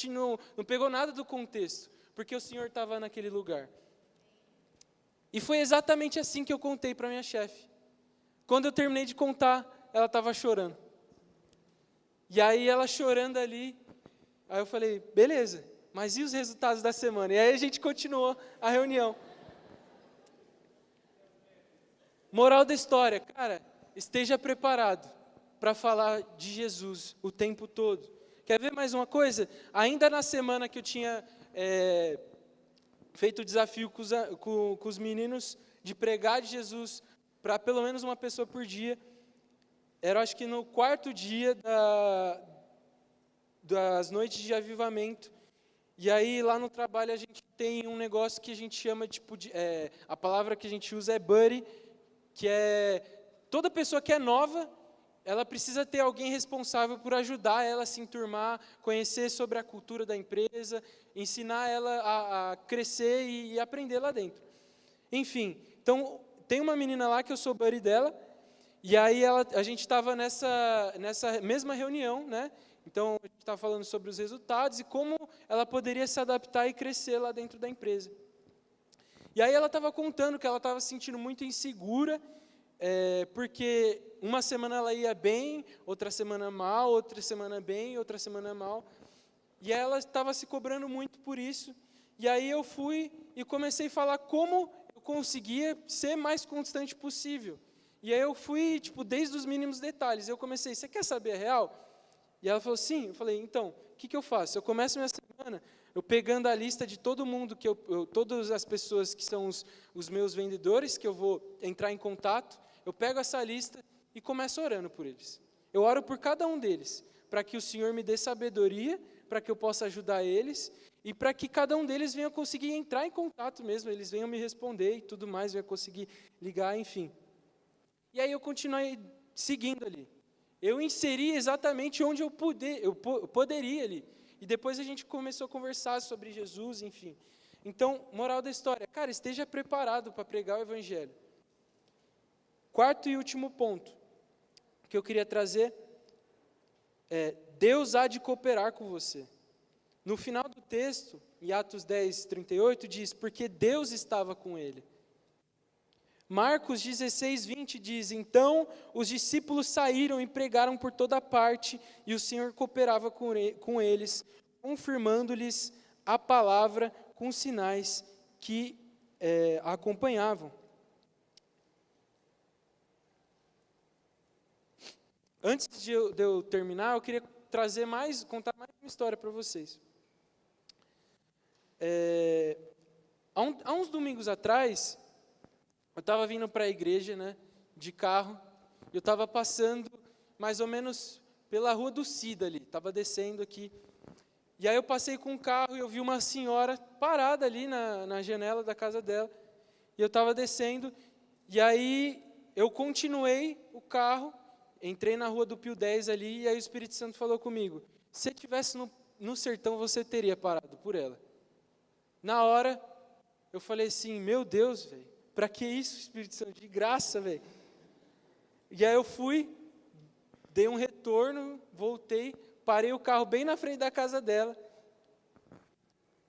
pegou nada do contexto, porque o Senhor estava naquele lugar. E foi exatamente assim que eu contei para minha chefe. Quando eu terminei de contar, ela estava chorando. E aí ela chorando ali, aí eu falei, beleza, mas e os resultados da semana? E aí a gente continuou a reunião. Moral da história, cara, esteja preparado para falar de Jesus o tempo todo. Quer ver mais uma coisa? Ainda na semana que eu tinha feito o desafio com os meninos de pregar de Jesus para pelo menos uma pessoa por dia, era acho que no 4º dia das noites de avivamento. E aí lá no trabalho a gente tem um negócio que a gente chama a palavra que a gente usa é buddy, que é toda pessoa que é nova, ela precisa ter alguém responsável por ajudar ela a se enturmar, conhecer sobre a cultura da empresa, ensinar ela a crescer e aprender lá dentro. Enfim, então tem uma menina lá que eu sou buddy dela, e aí a gente estava nessa mesma reunião, né? Então a gente estava falando sobre os resultados e como ela poderia se adaptar e crescer lá dentro da empresa. E aí ela estava contando que ela estava se sentindo muito insegura, porque uma semana ela ia bem, outra semana mal, outra semana bem, outra semana mal. E ela estava se cobrando muito por isso. E aí eu fui e comecei a falar como eu conseguia ser mais constante possível. E aí eu fui, desde os mínimos detalhes. Eu comecei, você quer saber a real? E ela falou, sim. Eu falei, então, o que eu faço? Eu começo minha semana, eu pegando a lista de todo mundo, todas as pessoas que são os meus vendedores, que eu vou entrar em contato, eu pego essa lista e começo orando por eles. Eu oro por cada um deles, para que o Senhor me dê sabedoria, para que eu possa ajudar eles, e para que cada um deles venha conseguir entrar em contato mesmo, eles venham me responder e tudo mais, venha conseguir ligar, enfim. E aí eu continuei seguindo ali. Eu inseri exatamente onde eu poderia ali. E depois a gente começou a conversar sobre Jesus, enfim. Então, moral da história, cara, esteja preparado para pregar o Evangelho. 4º e último ponto que eu queria trazer é: Deus há de cooperar com você. No final do texto, em Atos 10, 38, diz, porque Deus estava com ele. Marcos 16, 20 diz, então os discípulos saíram e pregaram por toda parte, e o Senhor cooperava com eles, confirmando-lhes a palavra com sinais que a acompanhavam. Antes de eu terminar, eu queria contar mais uma história para vocês. Há uns domingos atrás, eu estava vindo para a igreja, né, de carro, e eu estava passando mais ou menos pela rua do Cida ali, estava descendo aqui. E aí eu passei com um carro e eu vi uma senhora parada ali na janela da casa dela, e eu estava descendo, e aí eu continuei o carro, entrei na rua do Pio 10 ali, e aí o Espírito Santo falou comigo, se você estivesse no sertão, você teria parado por ela. Na hora, eu falei assim, meu Deus, velho, para que isso, Espírito Santo? De graça, velho. E aí eu fui, dei um retorno, voltei, parei o carro bem na frente da casa dela,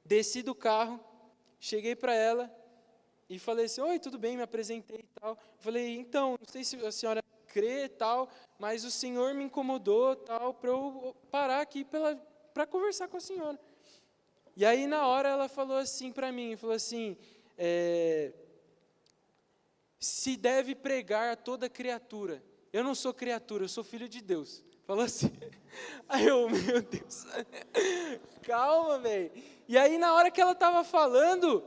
desci do carro, cheguei para ela e falei assim, oi, tudo bem, me apresentei e tal. Falei, então, não sei se a senhora crê e tal, mas o Senhor me incomodou tal, para eu parar aqui para conversar com a senhora. E aí, na hora, ela falou assim para mim, falou assim, se deve pregar a toda criatura. Eu não sou criatura, eu sou filho de Deus. Falou assim. Aí eu, meu Deus, calma, velho. E aí, na hora que ela estava falando,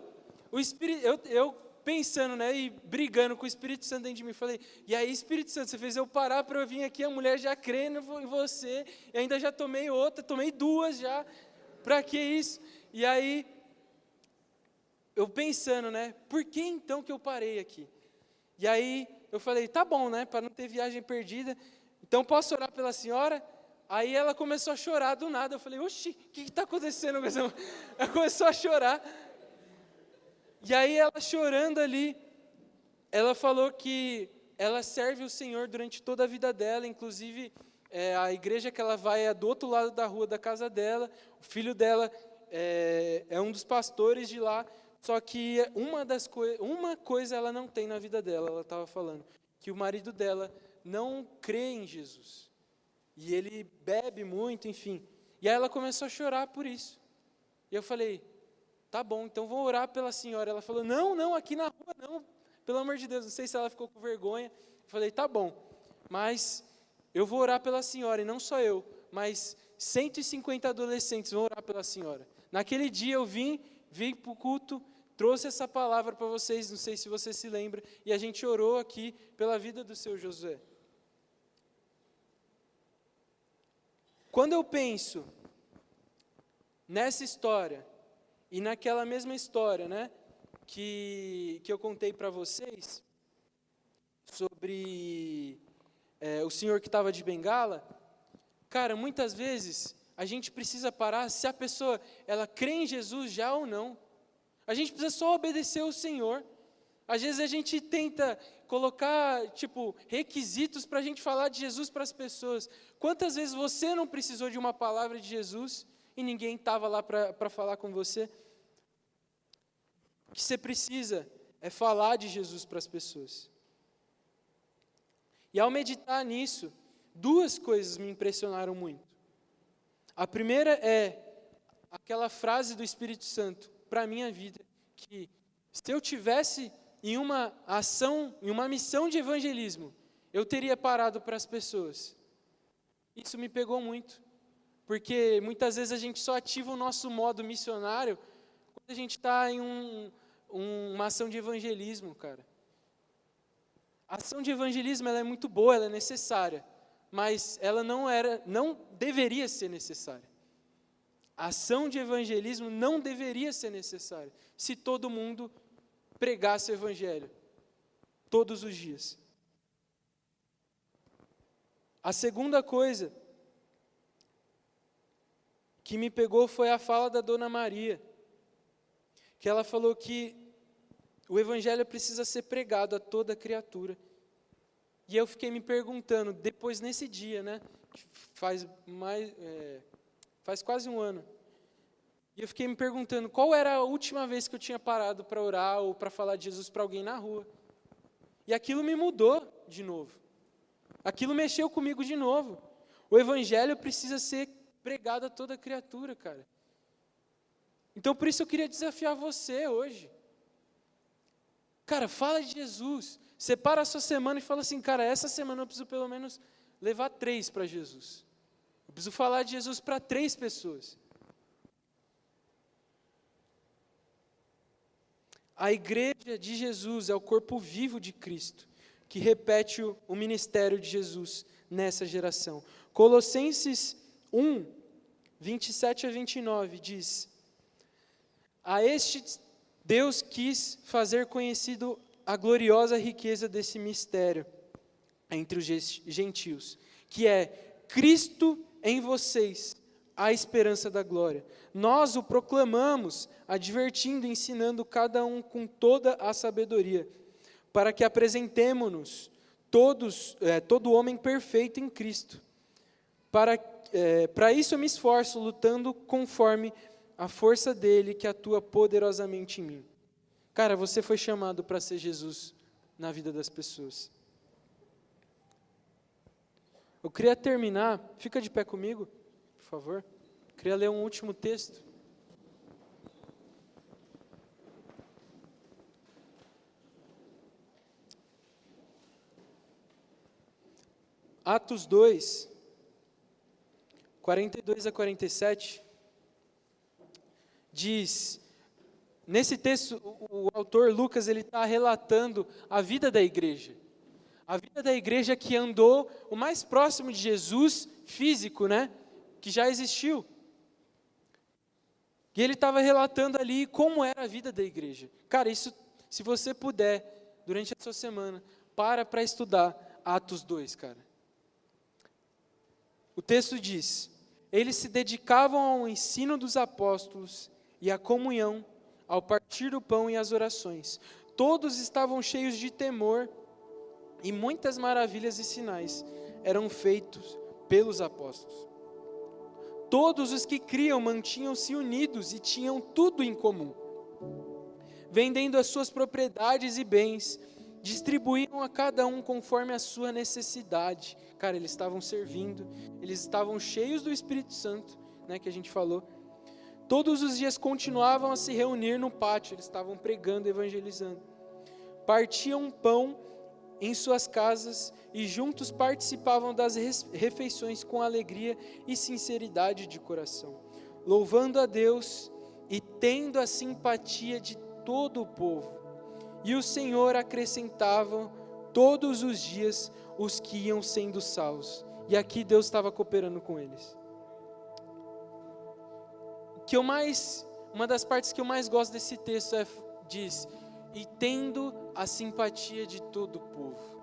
o Espírito, eu pensando, né, e brigando com o Espírito Santo dentro de mim, falei, e aí, Espírito Santo, você fez eu parar para eu vir aqui, a mulher já crendo em você, e ainda já tomei outra, tomei 2 já, para que isso? E aí, eu pensando, né? Por que então que eu parei aqui? E aí eu falei, tá bom, né? Para não ter viagem perdida, então posso orar pela senhora? Aí ela começou a chorar do nada. Eu falei, oxi, o que está acontecendo com essa mulher? Ela começou a chorar. E aí ela chorando ali, ela falou que ela serve o Senhor durante toda a vida dela, inclusive a igreja que ela vai é do outro lado da rua da casa dela, o filho dela é um dos pastores de lá, só que uma coisa ela não tem na vida dela, ela estava falando, que o marido dela não crê em Jesus, e ele bebe muito, enfim, e aí ela começou a chorar por isso, e eu falei, tá bom, então vou orar pela senhora. Ela falou, não, aqui na rua não, pelo amor de Deus, não sei se ela ficou com vergonha. Eu falei, tá bom, mas eu vou orar pela senhora, e não só eu, mas 150 adolescentes vão orar pela senhora. Naquele dia eu vim para o culto, trouxe essa palavra para vocês, não sei se você se lembra, e a gente orou aqui pela vida do seu Josué. Quando eu penso nessa história, e naquela mesma história, né, que eu contei para vocês, sobre o senhor que estava de bengala, cara, muitas vezes a gente precisa parar, se a pessoa, ela crê em Jesus já ou não. A gente precisa só obedecer ao Senhor. Às vezes a gente tenta colocar, requisitos para a gente falar de Jesus para as pessoas. Quantas vezes você não precisou de uma palavra de Jesus e ninguém estava lá para falar com você? O que você precisa é falar de Jesus para as pessoas. E ao meditar nisso, duas coisas me impressionaram muito. A primeira é aquela frase do Espírito Santo para a minha vida, que se eu tivesse em uma ação, em uma missão de evangelismo, eu teria parado para as pessoas. Isso me pegou muito, porque muitas vezes a gente só ativa o nosso modo missionário quando a gente está em uma ação de evangelismo, cara. A ação de evangelismo ela é muito boa, ela é necessária, mas ela não deveria ser necessária. A ação de evangelismo não deveria ser necessária se todo mundo pregasse o evangelho todos os dias. A segunda coisa que me pegou foi a fala da Dona Maria, que ela falou que o evangelho precisa ser pregado a toda criatura. E eu fiquei me perguntando, depois nesse dia, né, faz quase um ano, e eu fiquei me perguntando qual era a última vez que eu tinha parado para orar ou para falar de Jesus para alguém na rua. E aquilo me mudou de novo. Aquilo mexeu comigo de novo. O evangelho precisa ser pregado a toda criatura, cara. Então, por isso eu queria desafiar você hoje. Cara, fala de Jesus. Separa a sua semana e fala assim, cara, essa semana eu preciso pelo menos levar 3 para Jesus. Eu preciso falar de Jesus para 3 pessoas. A igreja de Jesus é o corpo vivo de Cristo, que repete o ministério de Jesus nessa geração. Colossenses 1, 27 a 29 diz: a este Deus quis fazer conhecido a gloriosa riqueza desse mistério entre os gentios, que é Cristo em vocês, a esperança da glória. Nós o proclamamos, advertindo e ensinando cada um com toda a sabedoria, para que apresentemo-nos todo homem perfeito em Cristo. Para isso eu me esforço, lutando conforme a força dele que atua poderosamente em mim. Cara, você foi chamado para ser Jesus na vida das pessoas. Eu queria terminar, fica de pé comigo, por favor. Eu queria ler um último texto. Atos 2, 42 a 47, diz, nesse texto, o autor Lucas, ele está relatando a vida da igreja. A vida da igreja que andou o mais próximo de Jesus, físico, né? Que já existiu. E ele estava relatando ali como era a vida da igreja. Cara, isso, se você puder, durante a sua semana, para estudar Atos 2, cara. O texto diz: eles se dedicavam ao ensino dos apóstolos e à comunhão, ao partir do pão e às orações. Todos estavam cheios de temor e muitas maravilhas e sinais eram feitos pelos apóstolos. Todos os que criam mantinham-se unidos e tinham tudo em comum. Vendendo as suas propriedades e bens, distribuíam a cada um conforme a sua necessidade. Cara, eles estavam servindo, eles estavam cheios do Espírito Santo, né, que a gente falou. Todos os dias continuavam a se reunir no pátio, eles estavam pregando, evangelizando. Partiam pão em suas casas e juntos participavam das refeições com alegria e sinceridade de coração, louvando a Deus e tendo a simpatia de todo o povo. E o Senhor acrescentava todos os dias os que iam sendo salvos. E aqui Deus estava cooperando com eles. Uma das partes que eu mais gosto desse texto diz: e tendo a simpatia de todo o povo.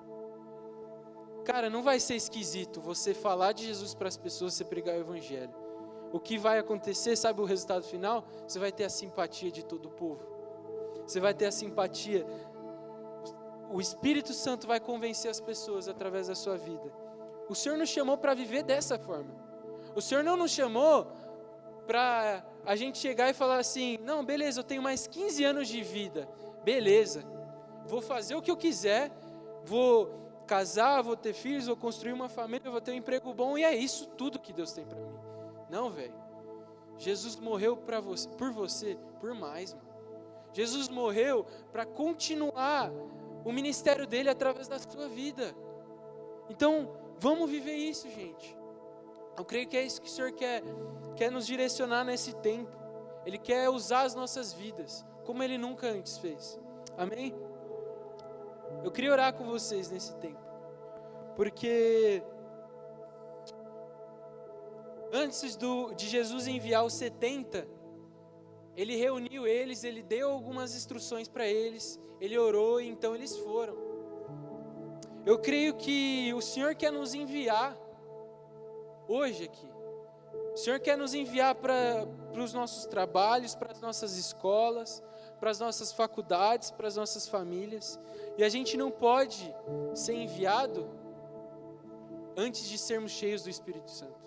Cara, não vai ser esquisito você falar de Jesus para as pessoas, você pregar o evangelho. O que vai acontecer, sabe o resultado final? Você vai ter a simpatia de todo o povo. Você vai ter a simpatia. O Espírito Santo vai convencer as pessoas através da sua vida. O Senhor nos chamou para viver dessa forma. O Senhor não nos chamou para a gente chegar e falar assim: não, beleza, eu tenho mais 15 anos de vida. Beleza, vou fazer o que eu quiser, vou casar, vou ter filhos, vou construir uma família, vou ter um emprego bom, e é isso tudo que Deus tem para mim. Não, velho. Jesus morreu por você, por mais, mano. Jesus morreu para continuar o ministério dele através da sua vida. Então, vamos viver isso, gente. Eu creio que é isso que o Senhor quer nos direcionar nesse tempo. Ele quer usar as nossas vidas como Ele nunca antes fez. Amém? Eu queria orar com vocês nesse tempo, porque antes de Jesus enviar os 70, Ele reuniu eles, Ele deu algumas instruções para eles, Ele orou e então eles foram. Eu creio que o Senhor quer nos enviar hoje aqui. O Senhor quer nos enviar para os nossos trabalhos, para as nossas escolas, para as nossas faculdades, para as nossas famílias. E a gente não pode ser enviado antes de sermos cheios do Espírito Santo,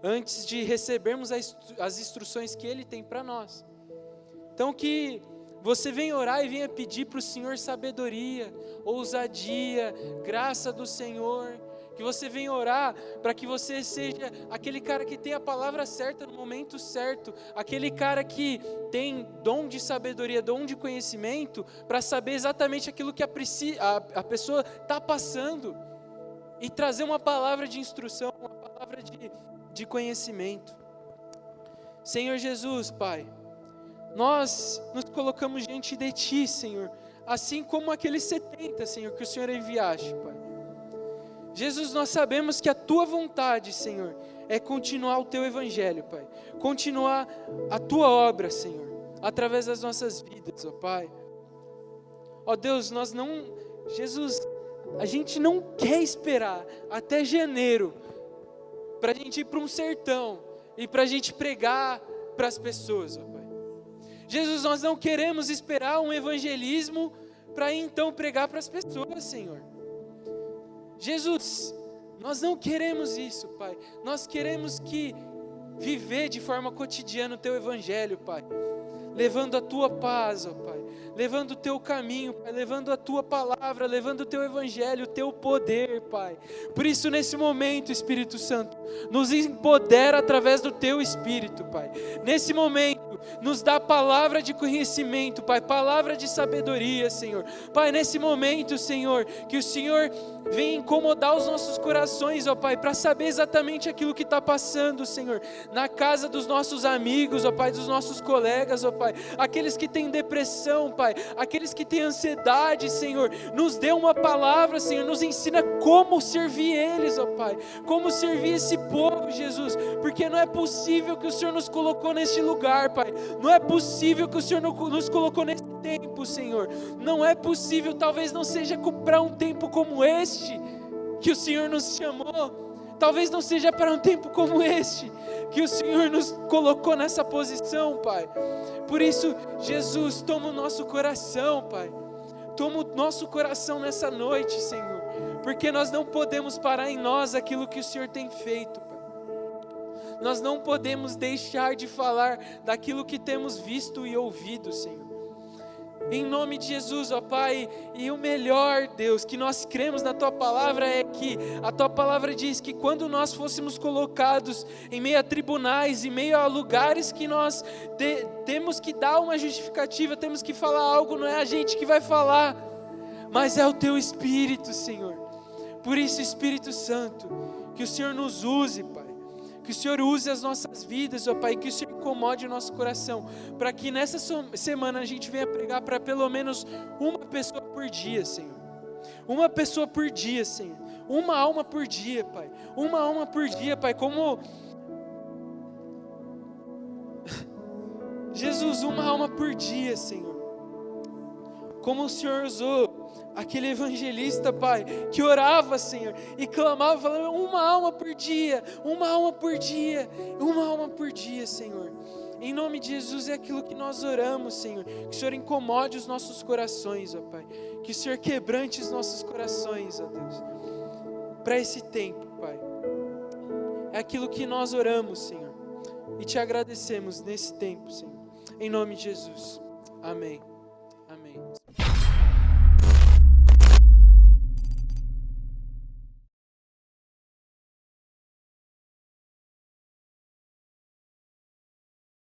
antes de recebermos as instruções que Ele tem para nós. Então que você venha orar e venha pedir para o Senhor sabedoria, ousadia, graça do Senhor. Que você venha orar para que você seja aquele cara que tem a palavra certa no momento certo, aquele cara que tem dom de sabedoria, dom de conhecimento, para saber exatamente aquilo que a pessoa está passando, e trazer uma palavra de instrução, uma palavra de conhecimento. Senhor Jesus, Pai, nós nos colocamos diante de Ti, Senhor, assim como aqueles 70, Senhor, que o Senhor enviaste, Pai. Jesus, nós sabemos que a Tua vontade, Senhor, é continuar o Teu Evangelho, Pai. Continuar a Tua obra, Senhor, através das nossas vidas, ó Pai. Ó Deus, Jesus, a gente não quer esperar até janeiro para a gente ir para um sertão e para a gente pregar para as pessoas, ó Pai. Jesus, nós não queremos esperar um evangelismo para então pregar para as pessoas, Senhor. Jesus, nós não queremos isso, Pai. Nós queremos viver de forma cotidiana o Teu Evangelho, Pai. Levando a Tua paz, ó Pai. Levando o Teu caminho, Pai. Levando a Tua palavra, levando o Teu Evangelho, o Teu poder, Pai. Por isso, nesse momento, Espírito Santo, nos empodera através do Teu Espírito, Pai. Nesse momento, nos dá palavra de conhecimento, Pai. Palavra de sabedoria, Senhor. Pai, nesse momento, Senhor, que o Senhor venha incomodar os nossos corações, ó Pai, para saber exatamente aquilo que está passando, Senhor, na casa dos nossos amigos, ó Pai, dos nossos colegas, ó Pai, aqueles que têm depressão, Pai, aqueles que têm ansiedade, Senhor, nos dê uma palavra, Senhor, nos ensina como servir eles, ó Pai, como servir esse povo, Jesus, porque não é possível que o Senhor nos colocou neste lugar, Pai, Pai. Não é possível que o Senhor nos colocou nesse tempo, Senhor. Não é possível, talvez não seja para um tempo como este que o Senhor nos chamou. Talvez não seja para um tempo como este que o Senhor nos colocou nessa posição, Pai. Por isso, Jesus, toma o nosso coração, Pai. Toma o nosso coração nessa noite, Senhor. Porque nós não podemos parar em nós aquilo que o Senhor tem feito, Pai. Nós não podemos deixar de falar daquilo que temos visto e ouvido, Senhor. Em nome de Jesus, ó Pai, e o melhor, Deus, que nós cremos na Tua Palavra é que a Tua Palavra diz que quando nós fôssemos colocados em meio a tribunais, em meio a lugares que nós temos que dar uma justificativa, temos que falar algo, não é a gente que vai falar, mas é o Teu Espírito, Senhor. Por isso, Espírito Santo, que o Senhor nos use, Pai. Que o Senhor use as nossas vidas, ó Pai, que o Senhor incomode o nosso coração, para que nessa semana a gente venha pregar para pelo menos uma pessoa por dia, Senhor. Uma pessoa por dia, Senhor. Uma alma por dia, Pai. Uma alma por dia, Pai. Como Jesus, uma alma por dia, Senhor. Como o Senhor usou aquele evangelista, Pai, que orava, Senhor, e clamava, falando, uma alma por dia, uma alma por dia, uma alma por dia, Senhor. Em nome de Jesus é aquilo que nós oramos, Senhor. Que o Senhor incomode os nossos corações, ó Pai. Que o Senhor quebrante os nossos corações, ó Deus. Para esse tempo, Pai. É aquilo que nós oramos, Senhor. E te agradecemos nesse tempo, Senhor. Em nome de Jesus. Amém.